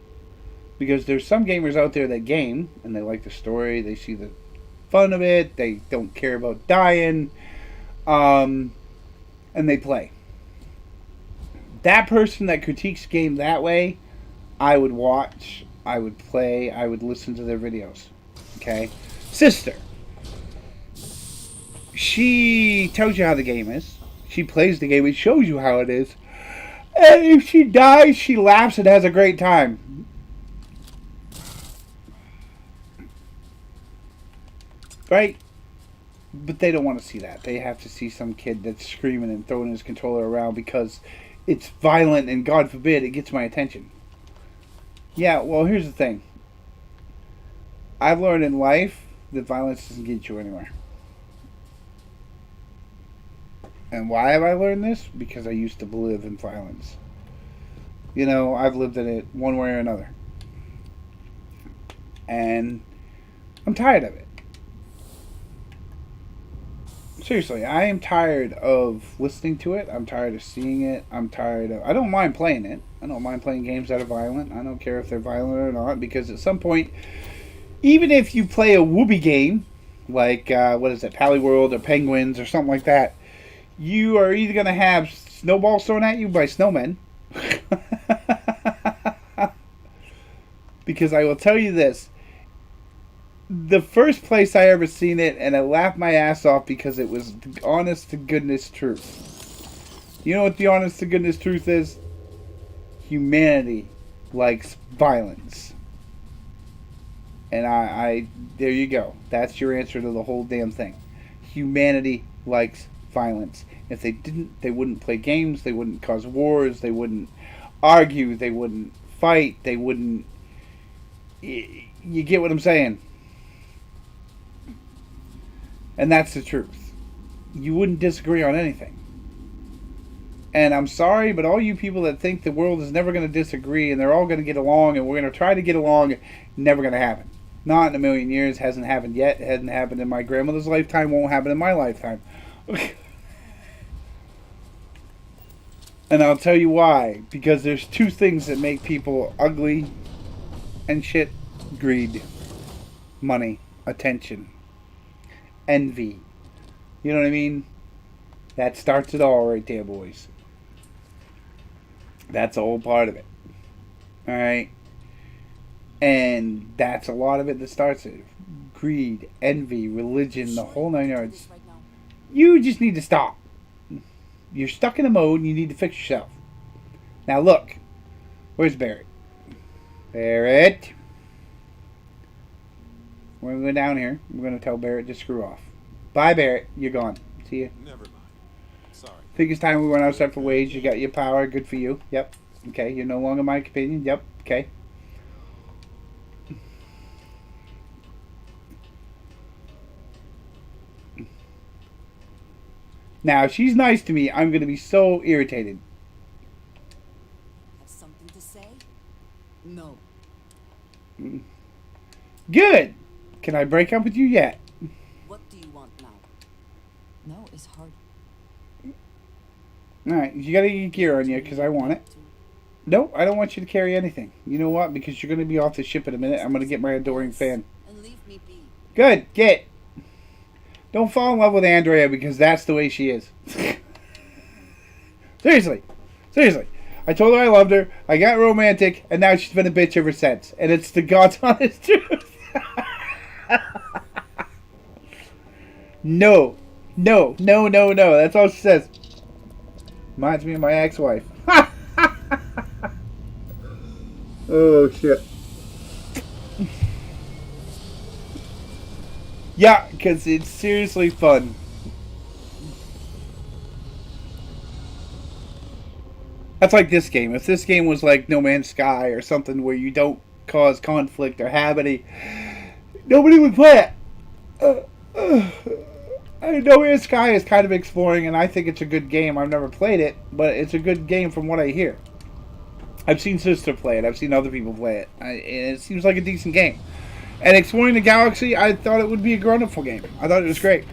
Because there's some gamers out there that game, and they like the story, they see the fun of it, they don't care about dying, and they play. That person that critiques game that way, I would watch, I would play, I would listen to their videos. Okay? Sister. She tells you how the game is. She plays the game and shows you how it is. And if she dies, she laughs and has a great time. Right? But they don't want to see that. They have to see some kid that's screaming and throwing his controller around because it's violent and God forbid it gets my attention. Yeah, well, here's the thing. I've learned in life that violence doesn't get you anywhere. And why have I learned this? Because I used to live in violence. You know, I've lived in it one way or another. And I'm tired of it. Seriously, I am tired of listening to it. I'm tired of seeing it. I'm tired of... I don't mind playing it. I don't mind playing games that are violent. I don't care if they're violent or not. Because at some point, even if you play a whoopee game, like, what is it, Pallyworld or Penguins or something like that, you are either going to have snowballs thrown at you by snowmen. Because I will tell you this. The first place I ever seen it, and I laughed my ass off because it was the honest to goodness truth. You know what the honest to goodness truth is? Humanity likes violence. And I there you go. That's your answer to the whole damn thing. Humanity likes violence. If they didn't, they wouldn't play games, they wouldn't cause wars, they wouldn't argue, they wouldn't fight, they wouldn't... You get what I'm saying? And that's the truth. You wouldn't disagree on anything. And I'm sorry, but all you people that think the world is never going to disagree and they're all going to get along and we're going to try to get along, never going to happen. Not in a million years. Hasn't happened yet. It hasn't happened in my grandmother's lifetime. Won't happen in my lifetime. And I'll tell you why. Because there's two things that make people ugly and shit. Greed. Money. Attention. Envy. You know what I mean? That starts it all right there, boys. That's a whole part of it. Alright? And that's a lot of it that starts it. Greed, envy, religion, the whole nine yards. You just need to stop. You're stuck in a mode and you need to fix yourself. Now look. Where's Barrett? Barrett. We're going to go down here. We're going to tell Barrett to screw off. Bye, Barrett. You're gone. See ya. Never mind. Sorry. Think it's time we went outside for wage. You got your power. Good for you. Yep. Okay. You're no longer my companion. Yep. Okay. Now, if she's nice to me, I'm going to be so irritated. Have something to say? No. Good. Can I break up with you yet? What do you want now? No is hard. Alright, you got to get gear on you because I want it. Nope, I don't want you to carry anything. You know what? Because you're going to be off the ship in a minute. I'm going to get my adoring fan. And leave me be. Good. Get. Don't fall in love with Andrea because that's the way she is. Seriously. Seriously. I told her I loved her. I got romantic. And now she's been a bitch ever since. And it's the God's honest truth. No. No. No, no, no. That's all she says. Reminds me of my ex-wife. Oh, shit. Yeah, because it's seriously fun. That's like this game. If this game was like No Man's Sky or something where you don't cause conflict or have any, nobody would play it. No Man's Sky is kind of exploring, and I think it's a good game. I've never played it, but it's a good game from what I hear. I've seen Sister play it. I've seen other people play it. And it seems like a decent game. And Exploring the Galaxy, I thought it would be a wonderful game. I thought it was great.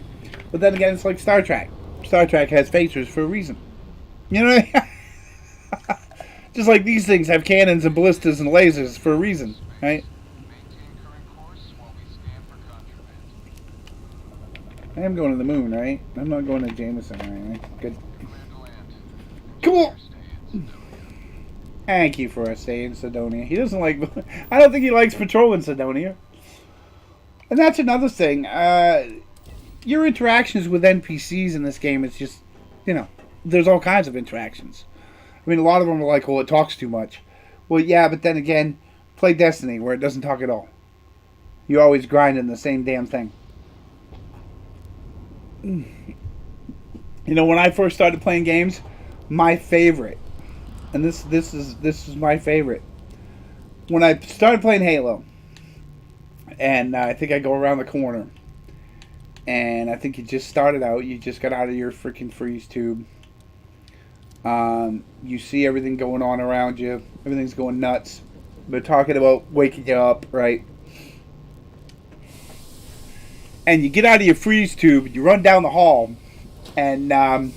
But then again, it's like Star Trek. Star Trek has phasers for a reason. You know what I mean? Just like these things have cannons and ballistas and lasers for a reason, right? Maintain current course while we scan for contraband. I am going to the moon, right? I'm not going to Jameson or anything. Good. Clear to land. Come on! Stay in Sidonia. Thank you for staying in Sidonia. He doesn't like... I don't think he likes patrolling Sidonia. And that's another thing. Your interactions with NPCs in this game is just... You know, there's all kinds of interactions. I mean, a lot of them are like, oh, it talks too much. Well, yeah, but then again, play Destiny, where it doesn't talk at all. You're always grinding the same damn thing. You know, when I first started playing games, my favorite, and this is my favorite. When I started playing Halo, and I think I go around the corner, and I think you just started out, you just got out of your freaking freeze tube. You see everything going on around you. Everything's going nuts. They're talking about waking you up, right? And you get out of your freeze tube, you run down the hall, and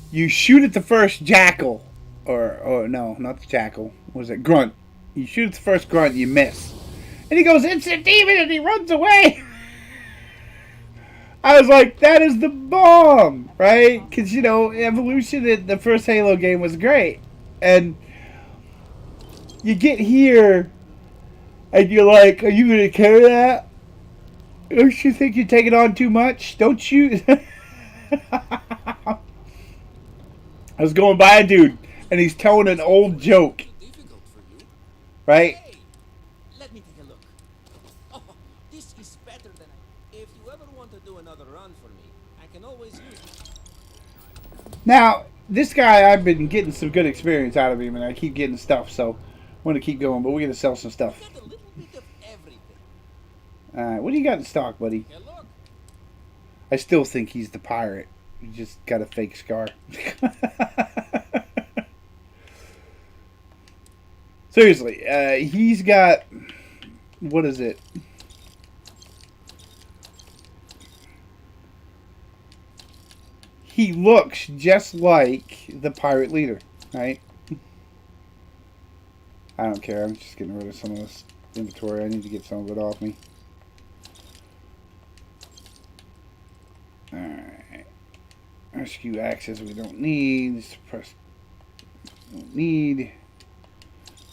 you shoot at the first jackal. Or no, not the jackal. What was it? Grunt. You shoot at the first grunt, you miss. And he goes, "It's a demon," and he runs away. I was like, that is the bomb, right? Because, you know, Evolution in the first Halo game was great. And you get here, and you're like, are you going to carry that? Don't you think you're taking on too much? Don't you? I was going by a dude, and he's telling an old joke, Difficult for you. right? Hey, let me take a look. Oh, this is better than If you ever want to do another run for me, I can always use it. Now, this guy, I've been getting some good experience out of him, and I keep getting stuff, so I'm going to keep going, but we're going to sell some stuff. Got a little bit of everything. Alright, what do you got in stock, buddy? Hey, look. I still think he's the pirate. He just got a fake scar. Seriously, he's got... What is it? He looks just like the pirate leader, right? I don't care. I'm just getting rid of some of this inventory. I need to get some of it off me. Alright. Rescue access we don't need. Suppress. Don't need.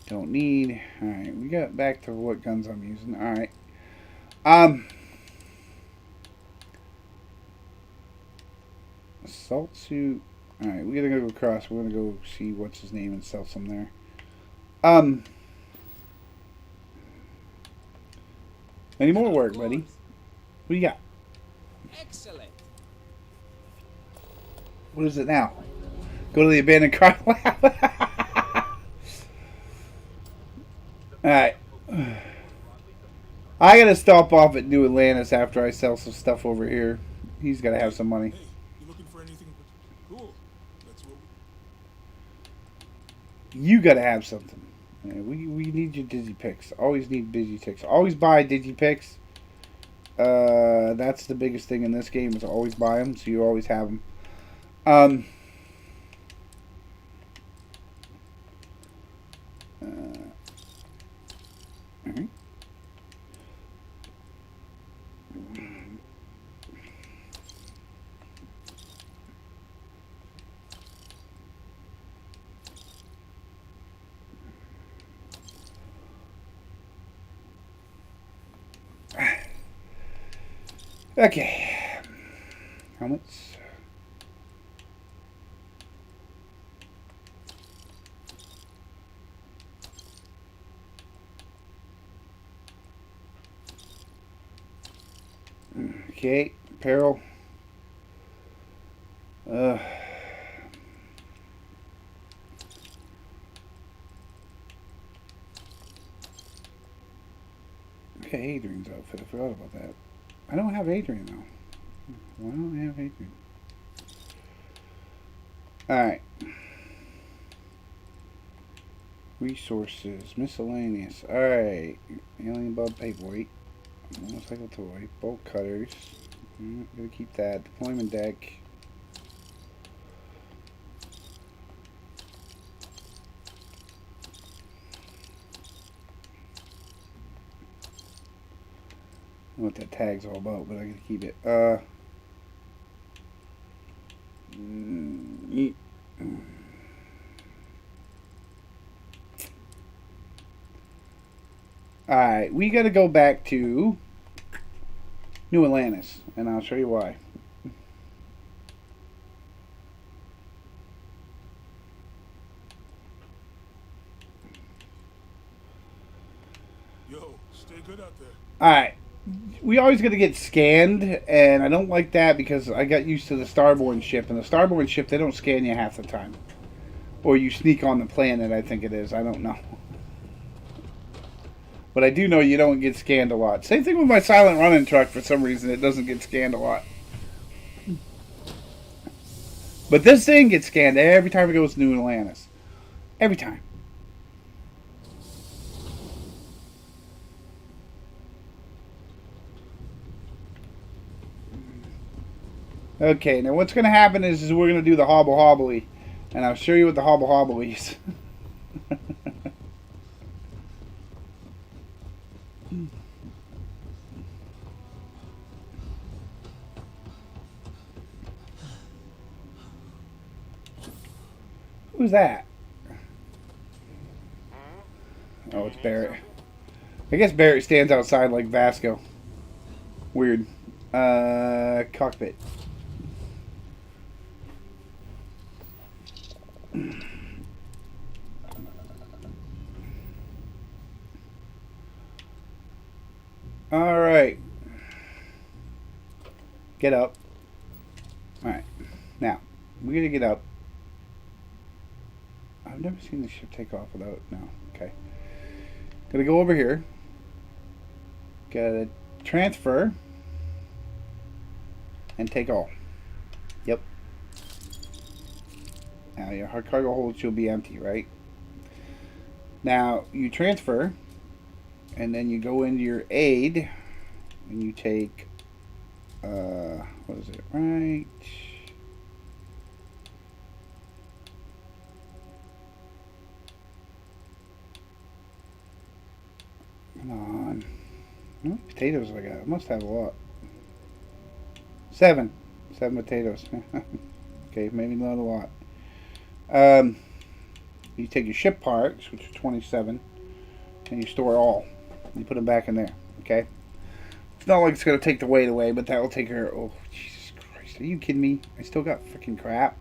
Don't need. Alright, we got back to what guns I'm using. Alright. Assault suit. Alright, we're gonna go across. We're gonna go see what's his name and sell some there. Any more work, buddy? What do you got? Excellent. What is it now? Go to the abandoned car lab. Alright. I gotta stop off at New Atlantis after I sell some stuff over here. He's gotta have some money. Hey, you looking for anything? Cool. That's what You gotta have something. Yeah, we need your digipicks. Always need digipicks. Always buy digipicks. That's the biggest thing in this game is always buy them, so you always have them. Alright. Okay. Helmets. Okay, apparel. to Adrian's outfit. I forgot about that. I don't have Adrian though. Why don't I have Adrian? Alright. Resources. Miscellaneous. Alright. Alien bug paperweight. Motorcycle toy. Bolt cutters. Gonna keep that. Deployment deck. I don't know what that tag's all about, but I gotta keep it. Alright, we gotta go back to New Atlantis, and I'll show you why. Yo, stay good out there. Alright, we always gotta get scanned, and I don't like that because I got used to the Starborn ship, and the Starborn ship, they don't scan you half the time. Or you sneak on the planet, I think it is. I don't know. But I do know you don't get scanned a lot. Same thing with my silent running truck. For some reason, it doesn't get scanned a lot. But this thing gets scanned every time it goes to New Atlantis. Every time. Okay, now what's going to happen is we're going to do the hobble hobbly. And I'll show you what the hobble hobbly is. Who's that? Oh, it's Barrett. I guess Barrett stands outside like Vasco. Weird. Cockpit. Alright. Get up. Alright. Now, we're going to get up. I've never seen the ship take off without... No. Okay. Gonna go over here. Gotta transfer. And take all. Yep. Now your hard cargo hold should be empty, right? Now you transfer. And then you go into your aid. And you take... what is it? Right... Come on. How many potatoes I got? I must have a lot. 7. 7 potatoes. Okay, maybe not a lot. You take your ship parts, which are 27, and you store all. You put them back in there. Okay? It's not like it's going to take the weight away, but that will take care of... Oh, Jesus Christ. Are you kidding me? I still got freaking crap.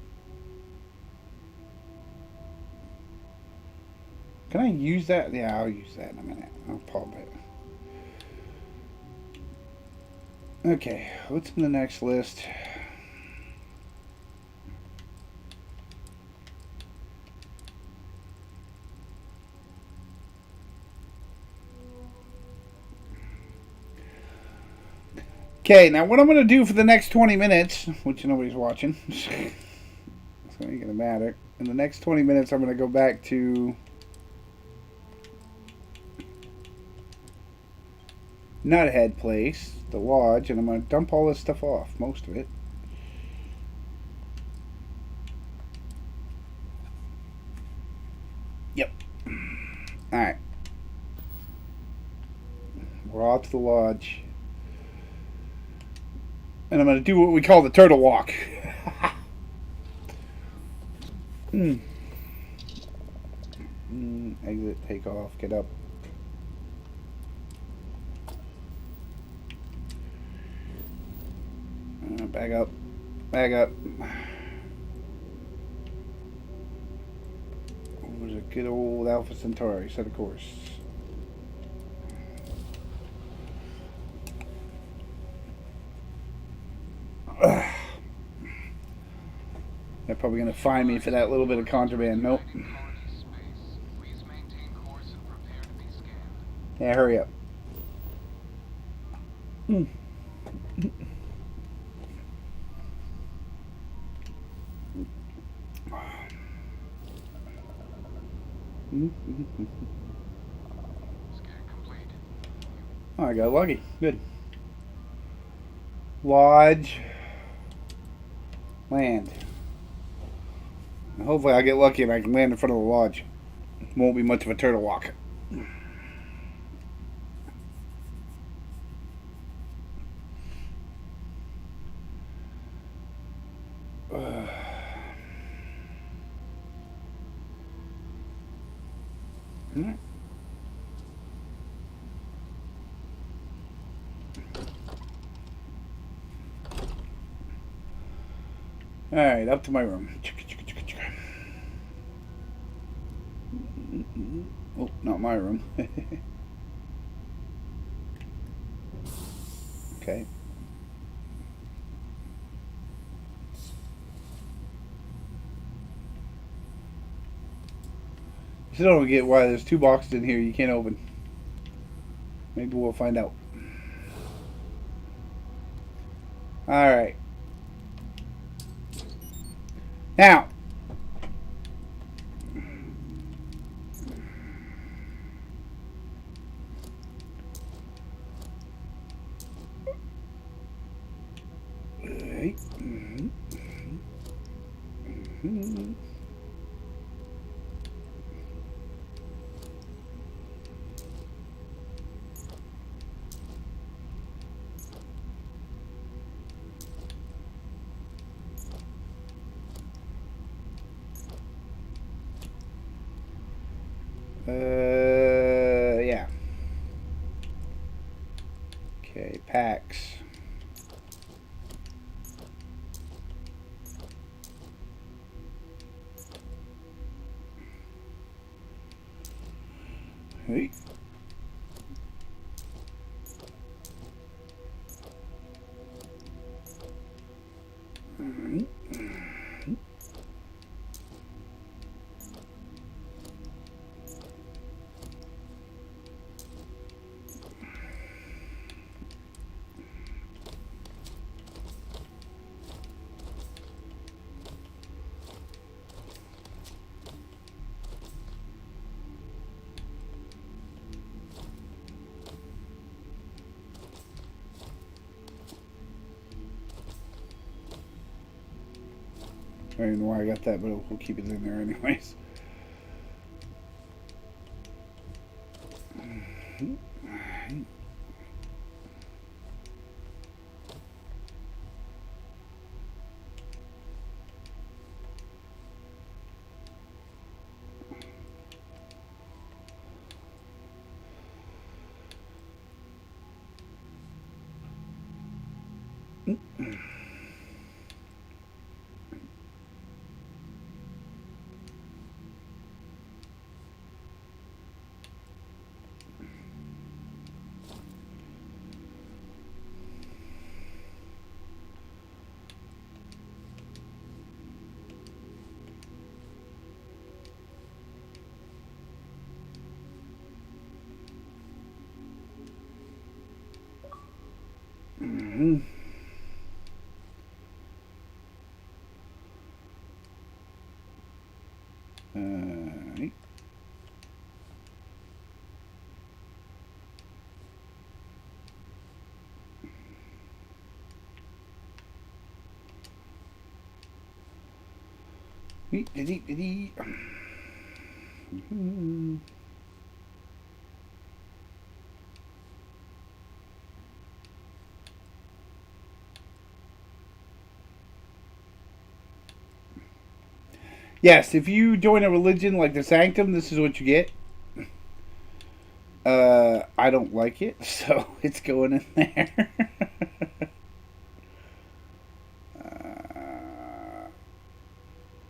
Can I use that? Yeah, I'll use that in a minute. I'll pop it. Okay, what's in the next list? Okay, now what I'm going to do for the next 20 minutes, which nobody's watching, so it ain't going to matter. In the next 20 minutes, I'm going to go back to... Nuthead place, the lodge, and I'm going to dump all this stuff off, most of it. Yep. Alright. We're off to the lodge. And I'm going to do what we call the turtle walk. Exit, take off, get up. Back up. Back up. Over to good old Alpha Centauri, set a course. They're probably going to find me for that little bit of contraband. Nope. Yeah, hurry up. Scan complete. Oh, I got lucky. Good. Lodge. Land. Hopefully I get lucky and I can land in front of the lodge. Won't be much of a turtle walk. Alright, up to my room. Oh, not my room. Okay. Still don't get why there's 2 boxes in here you can't open. Maybe we'll find out. Alright. Now. Alright. Yeah. Okay, packs. Hey. I don't even know why I got that, but we'll keep it in there anyways. Alright. Yes, if you join a religion like the Sanctum, this is what you get. I don't like it, so it's going in there.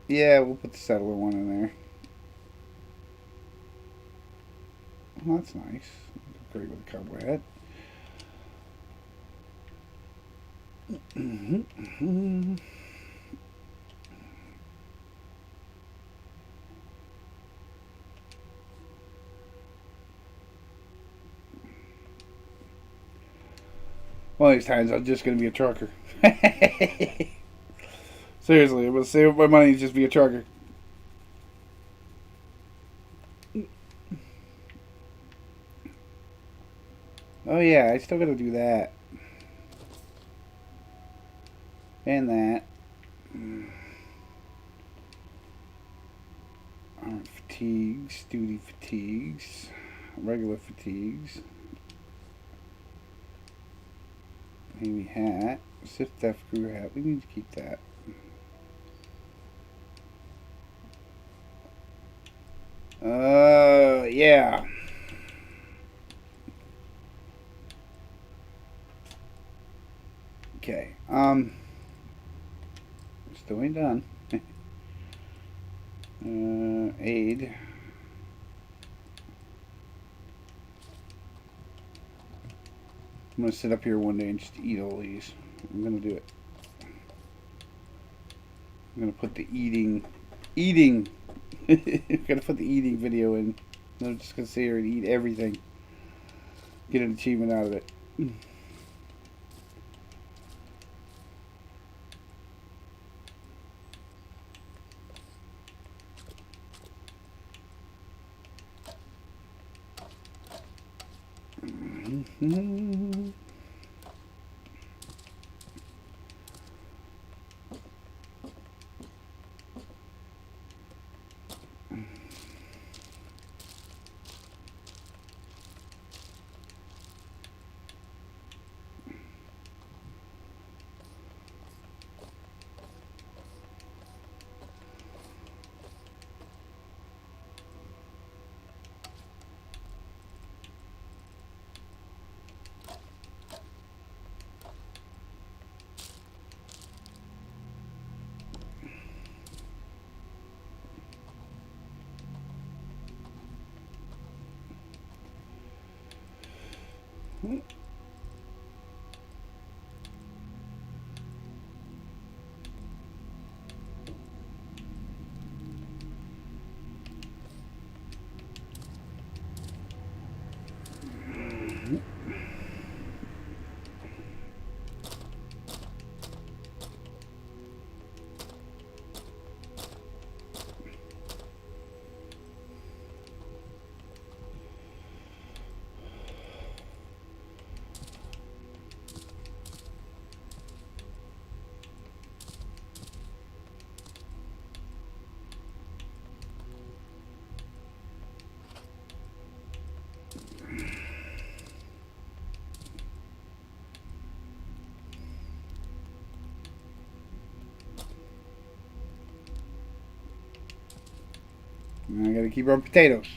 Yeah, we'll put the settler one in there. Well, that's nice. Great with a cowboy hat. One of these times, I'm just gonna be a trucker. Seriously, I'm gonna save up my money and just be a trucker. Oh yeah, I still gotta do that. And that. Fatigues, duty fatigues, regular fatigues. Maybe hat, Sith Death Crew hat. We need to keep that. Yeah. Okay. Still ain't done. Aid. I'm gonna sit up here one day and just eat all these. I'm gonna do it. I'm gonna put the eating. I'm gonna put the eating video in. I'm just gonna sit here and eat everything. Get an achievement out of it. I gotta keep our potatoes.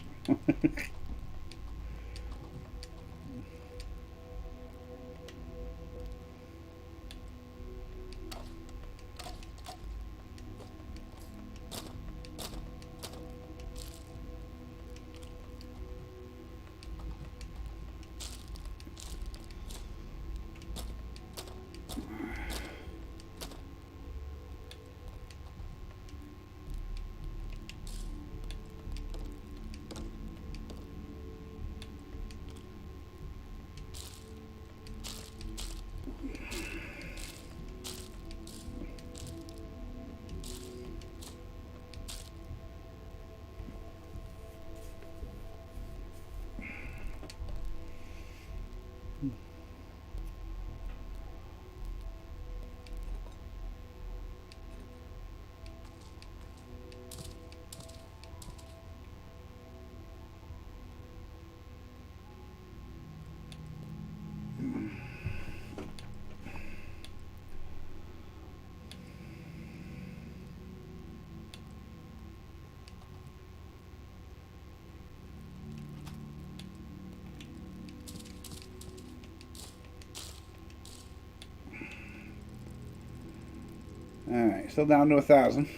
Alright, still down to 1,000.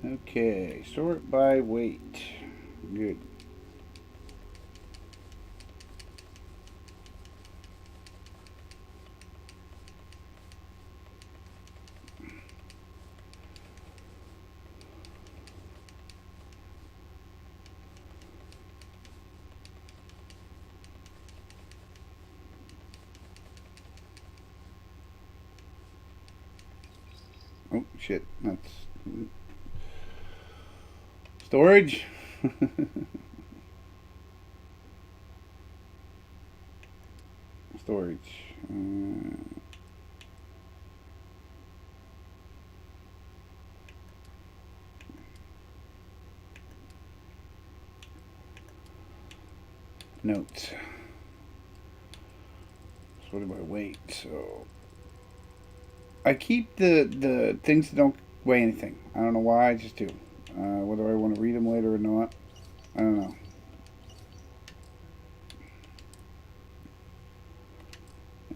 Okay, sort by weight. Good. Oh, shit. That's... Storage. Storage. Notes. So what do I weight? So I keep the things that don't weigh anything. I don't know why. I just do. Whether I want to read them later or not, I don't know.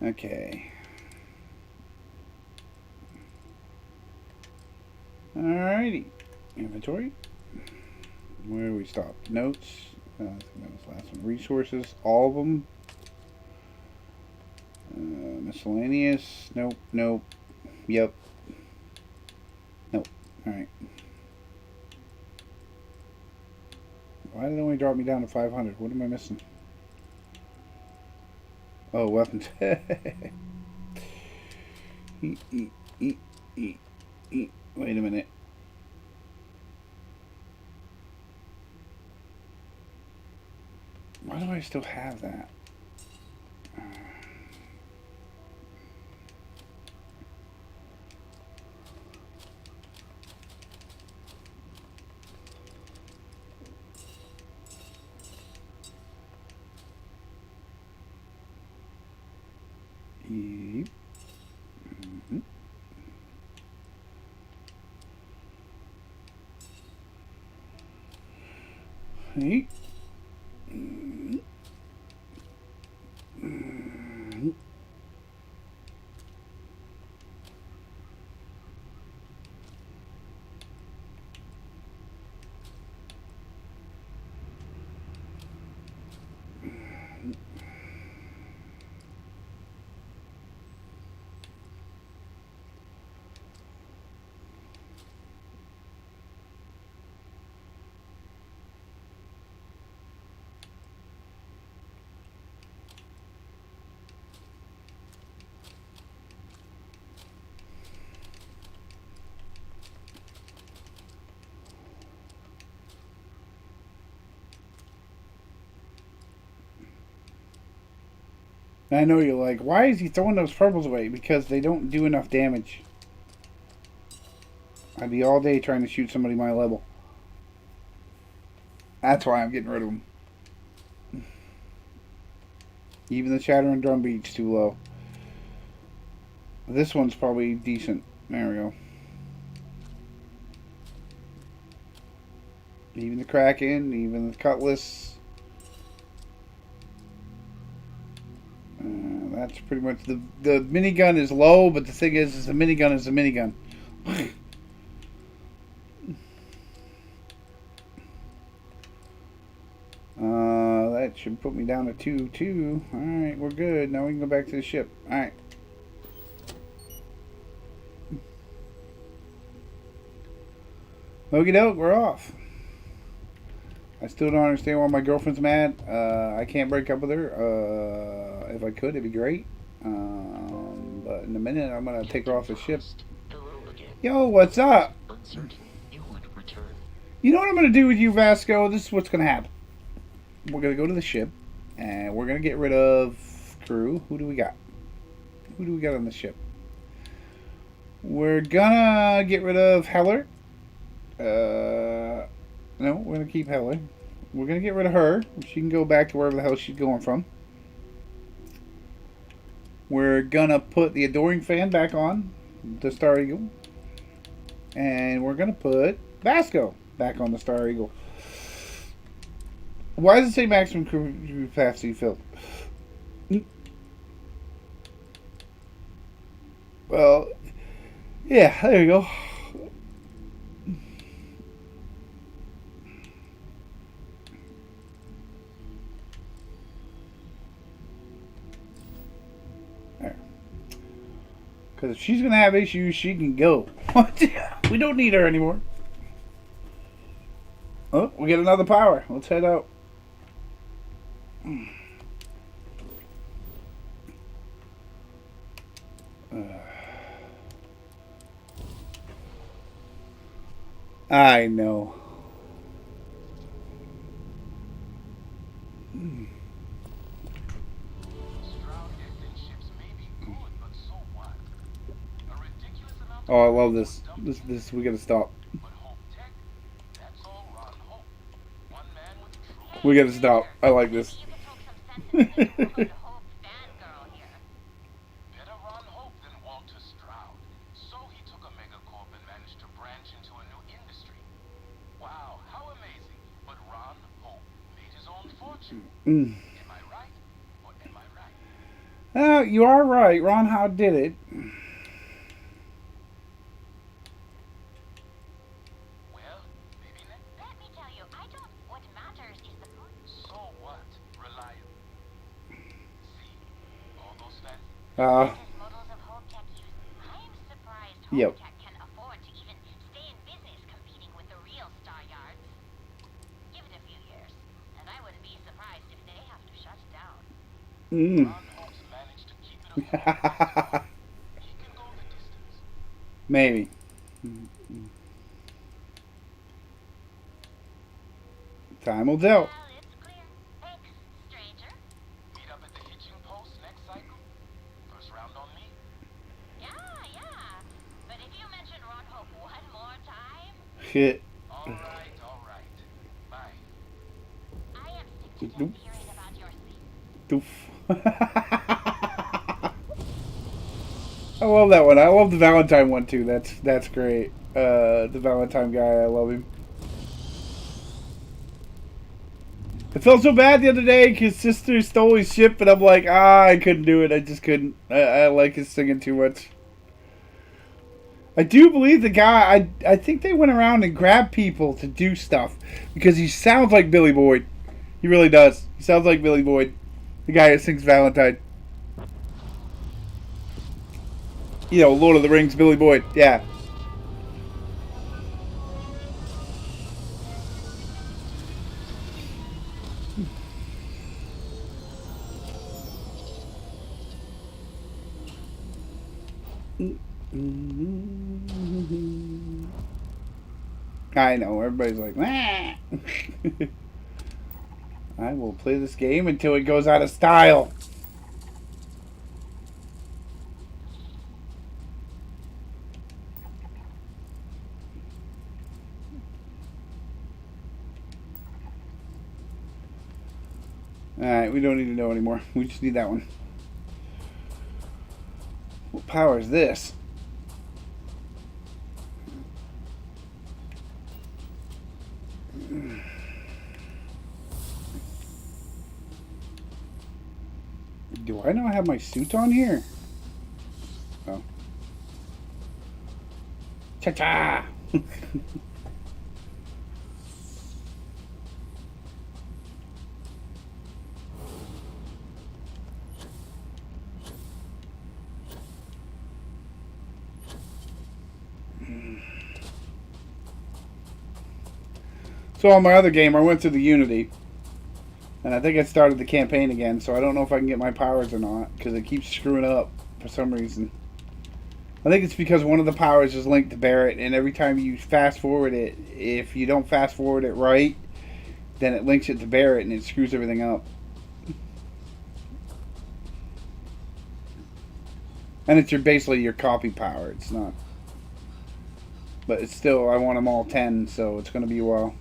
Okay. Alrighty. Inventory. Where do we stop? Notes. I think that was the last one. Resources. All of them. Miscellaneous. Nope. Nope. Yep. Nope. Alright. Why did it only drop me down to 500? What am I missing? Oh, weapons. Wait a minute. Why do I still have that? Yep. Hey. I know you're like, why is he throwing those purples away? Because they don't do enough damage. I'd be all day trying to shoot somebody my level. That's why I'm getting rid of them. Even the Shattering Drum Beat's too low. This one's probably decent. There we go. Even the Kraken, even the Cutlass. That's pretty much the minigun is low, but the thing is the minigun is a minigun. That should put me down to 2-2. Alright, we're good. Now we can go back to the ship. Alright. Okie doke, we're off. I still don't understand why my girlfriend's mad. I can't break up with her. If I could, it'd be great. But in a minute, I'm going to take her off the ship. Yo, what's up? You know what I'm going to do with you, Vasco? This is what's going to happen. We're going to go to the ship, and we're going to get rid of crew. Who do we got? Who do we got on the ship? We're going to get rid of Heller. No, we're going to keep Heller. We're going to get rid of her. She can go back to wherever the hell she's going from. We're going to put the Adoring Fan back on, the Star Eagle. And we're going to put Vasco back on the Star Eagle. Why does it say maximum capacity filled? Well, yeah, there you go. There. Because if she's going to have issues, she can go. We don't need her anymore. Oh, we get another power. Let's head out. I know. Stroud Eklund ships may be good, but so what? A ridiculous amount of Oh, I money love was this. dumped This, into this, it. we gotta stop. But Hope Tech, that's all Ron Hope. One man with true. We gotta stop. I like Maybe this. you can talk some sense into this Ron Hope fangirl here. Better Ron Hope than Walter Stroud. So he took a megacorp and managed to branch into a new industry. Wow, how amazing. But Ron Hope made his own fortune. Mm. Am I right? Or am I right? You are right. Ron Howe did it. Well, maybe not. Let me tell you, I don't. What matters is the point. So what? Reliable. See? All those fancy Latest models of Hope Tech use. I'm surprised Hope Yep. Tech can afford to even stay in business competing with the real Star Yards. Give it a few years, and I wouldn't be surprised if they have to shut down. Mm. Ron Hope's managed to keep it afloat. He can go the distance. Maybe. Time will tell. Well, it's clear. Thanks, stranger. Meet up at the hitching post next cycle. First round on me. Yeah. But if you mention Ron Hope one more time, Shit. All right. Bye. I am sick to Nope. death hearing about your sleep. Doof. I love that one. I love the Valentine one too. That's great. The Valentine guy, I love him. I felt so bad the other day because sister stole his ship, and I'm like, I couldn't do it. I just couldn't. I like his singing too much. I do believe the guy. I think they went around and grabbed people to do stuff because he sounds like Billy Boyd. He really does. He sounds like Billy Boyd, the guy that sings Valentine. You know, Lord of the Rings, Billy Boyd. Yeah. I know, everybody's like, "Wah." I will play this game until it goes out of style. Alright, we don't need to know anymore. We just need that one. What power is this? Do I not have my suit on here? Oh. Cha-cha! So on my other game, I went through the Unity. And I think I started the campaign again, so I don't know if I can get my powers or not, because it keeps screwing up for some reason. I think it's because one of the powers is linked to Barrett, and every time you fast forward it, if you don't fast forward it right, then it links it to Barrett, and it screws everything up. And it's basically your copy power, it's not. But it's still, I want them all 10, so it's going to be a while.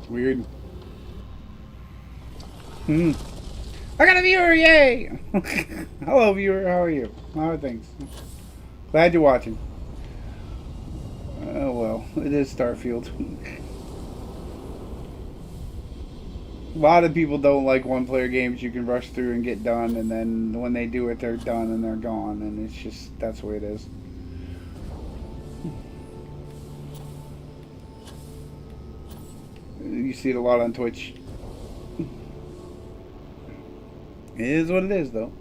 Weird. I got a viewer, yay! Hello, viewer, how are you? How are things? Glad you're watching. Oh well, it is Starfield. A lot of people don't like one-player games you can rush through and get done, and then when they do it, they're done and they're gone, and it's just, that's the way it is. You see it a lot on Twitch. It is what it is, though.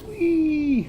Whee!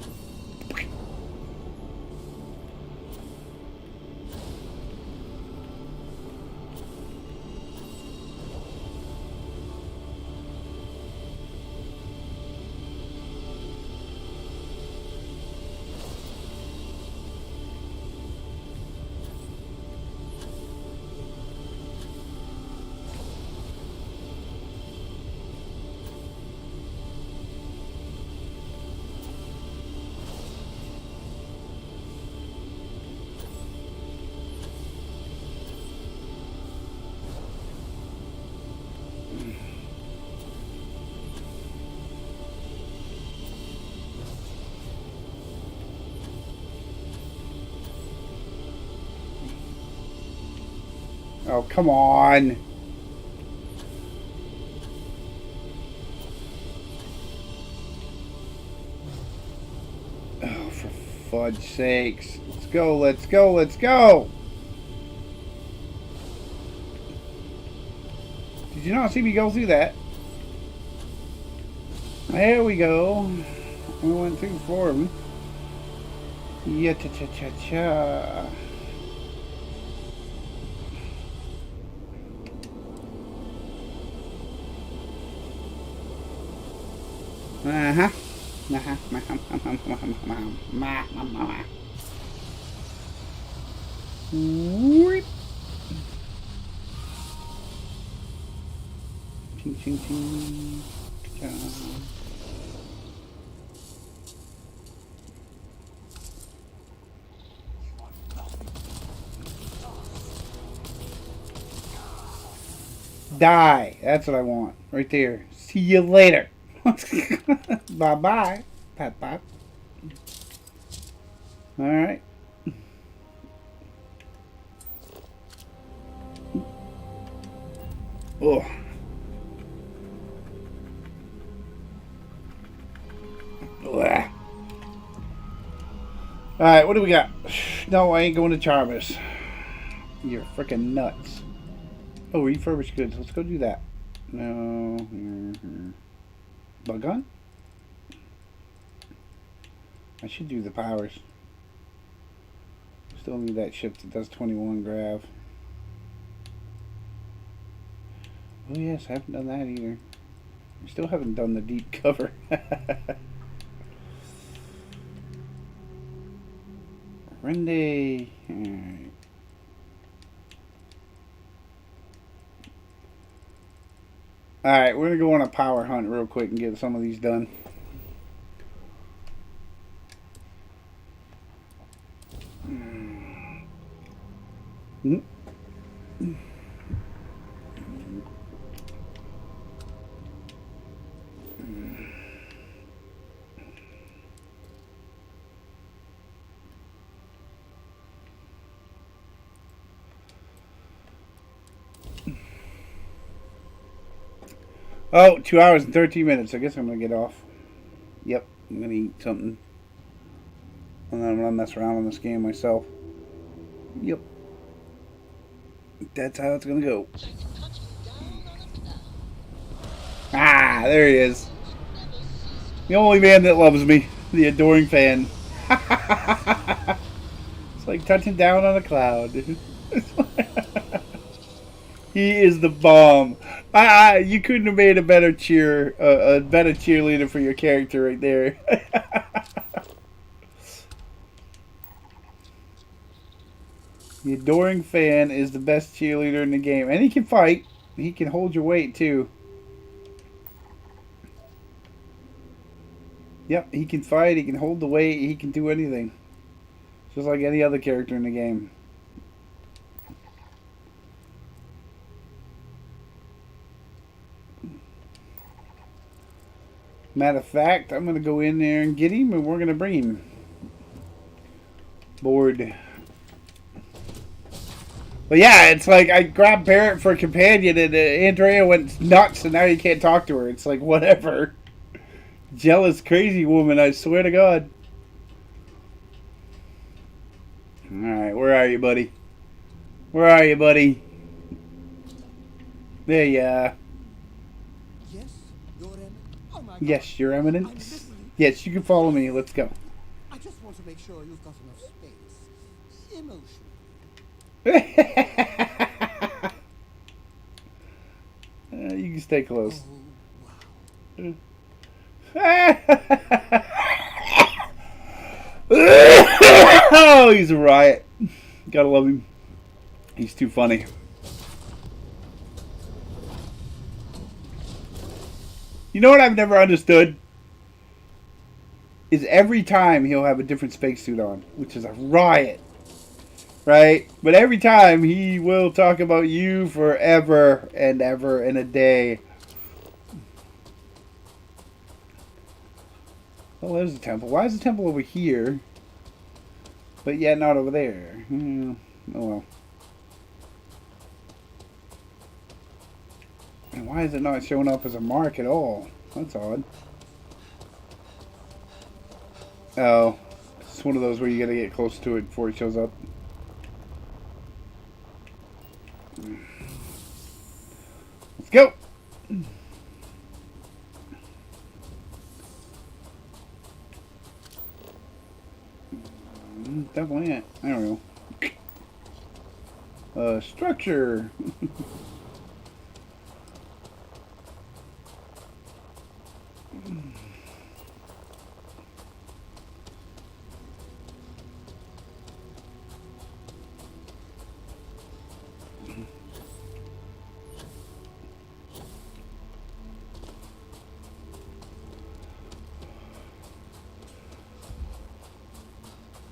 Oh, come on. Oh, for fudge sakes. Let's go, let's go, let's go. Did you not see me go through that? There we go. We went through for him. Yeah, cha-cha-cha-cha. Uh-huh. Weep. Ching, ching, ching. Cha. Die. That's what I want. Right there. See you later. Bye-bye. Pat, pat. Alright. Oh. Alright, what do we got? No, I ain't going to Charmus. You're freaking nuts. Oh, refurbished goods. Let's go do that. No. Bug gun? I should do the powers. Still need that ship that does 21 grav. Oh yes, I haven't done that either. I still haven't done the deep cover. Rende. Alright. Alright, we're going to go on a power hunt real quick and get some of these done. Oh, 2 hours and 13 minutes. I guess I'm going to get off. Yep, I'm going to eat something. And then I'm going to mess around on this game myself. Yep. That's how it's going to go. Ah, there he is. The only man that loves me. The adoring fan. It's like touching down on a cloud. He is the bomb. You couldn't have made a better cheerleader for your character right there. The adoring fan is the best cheerleader in the game, and he can fight. He can hold your weight too. Yep, he can fight. He can hold the weight. He can do anything, just like any other character in the game. Matter of fact, I'm going to go in there and get him, and we're going to bring him. Bored. But yeah, it's like I grabbed Barrett for a companion, and Andrea went nuts, and now you can't talk to her. It's like, whatever. Jealous, crazy woman, I swear to God. Alright, where are you, buddy? Where are you, buddy? Hey, Yes, Your Eminence. Oh my God. yes, Your I'm Eminence. literally. Yes, you can follow me. Let's go. I just want to make sure you've got enough space. Emotionally. You can stay close. Oh, wow. Oh, he's a riot. Gotta love him. He's too funny. You know what I've never understood? Is every time he'll have a different spacesuit on, which is a riot. Right? But every time he will talk about you forever and ever and a day. Oh, there's the temple. Why is the temple over here? But yet not over there. Oh well. And why is it not showing up as a mark at all? That's odd. Oh. It's one of those where you gotta get close to it before it shows up. Let's go! Definitely it. I don't know. Structure.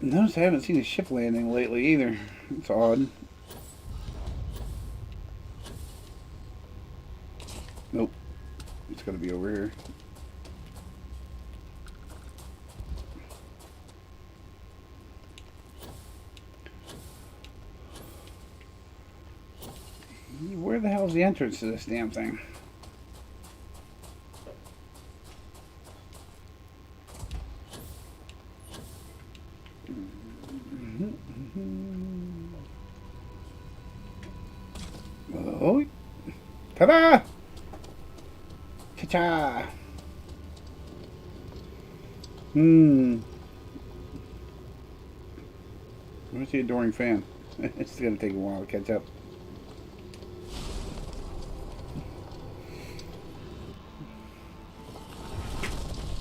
Notice I haven't seen a ship landing lately either. It's odd. Nope. It's gotta be over here. Where the hell's the entrance to this damn thing? Oh, ta-da! Cha-cha! Where's the adoring fan? It's gonna take a while to catch up.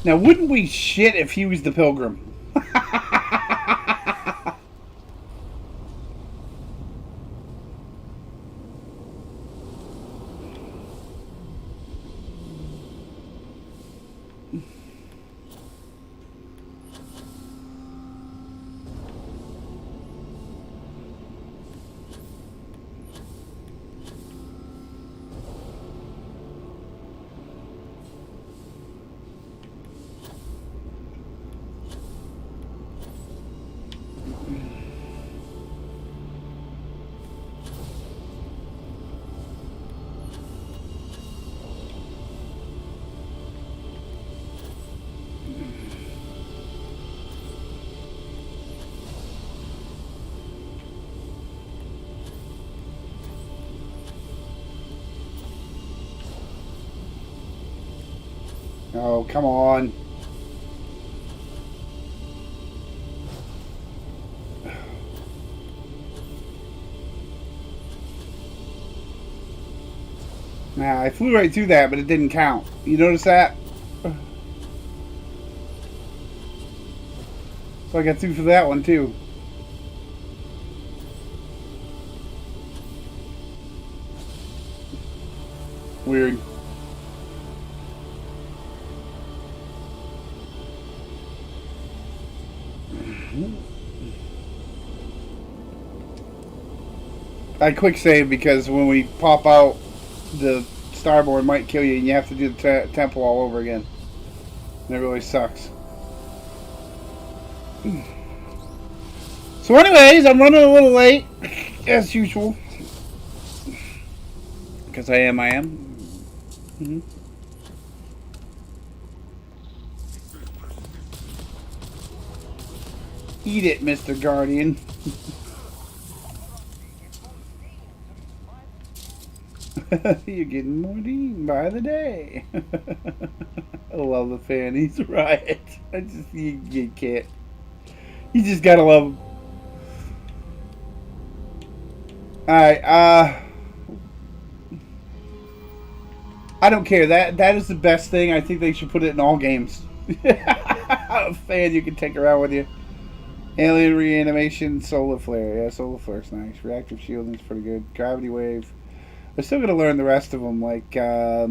Now, wouldn't we shit if he was the pilgrim? Oh, come on. Nah, I flew right through that, but it didn't count. You notice that? So I got through for that one, too. Weird. I quick save because when we pop out, the starboard might kill you and you have to do the temple all over again. And it really sucks. So anyways, I'm running a little late, as usual. Because I am. Mm-hmm. Eat it, Mr. Guardian. You're getting more eaten by the day. I love the fan. He's right. You can't. You just gotta love him. Alright, I don't care. That is the best thing. I think they should put it in all games. A fan you can take around with you. Alien reanimation, solar flare. Yeah, solar flare's nice. Reactive shielding's pretty good. Gravity wave. We're still gonna learn the rest of them. Like, I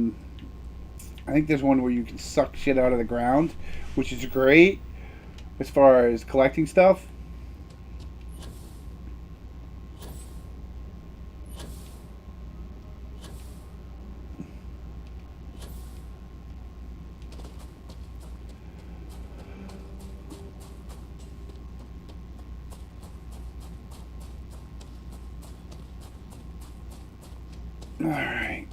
think there's one where you can suck shit out of the ground, which is great as far as collecting stuff. Alright.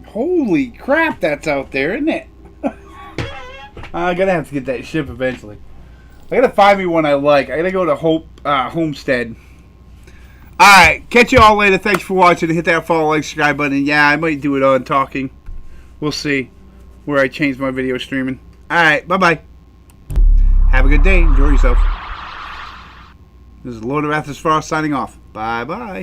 Holy crap, that's out there, isn't it? I'm gonna have to get that ship eventually. I gotta find me one I like. I gotta go to Homestead. Alright, catch you all later. Thanks for watching. Hit that follow, like, subscribe button. Yeah, I might do it on talking. We'll see where I change my video streaming. Alright, bye-bye. Have a good day. Enjoy yourself. This is Lord of Arthas Frost signing off. Bye-bye.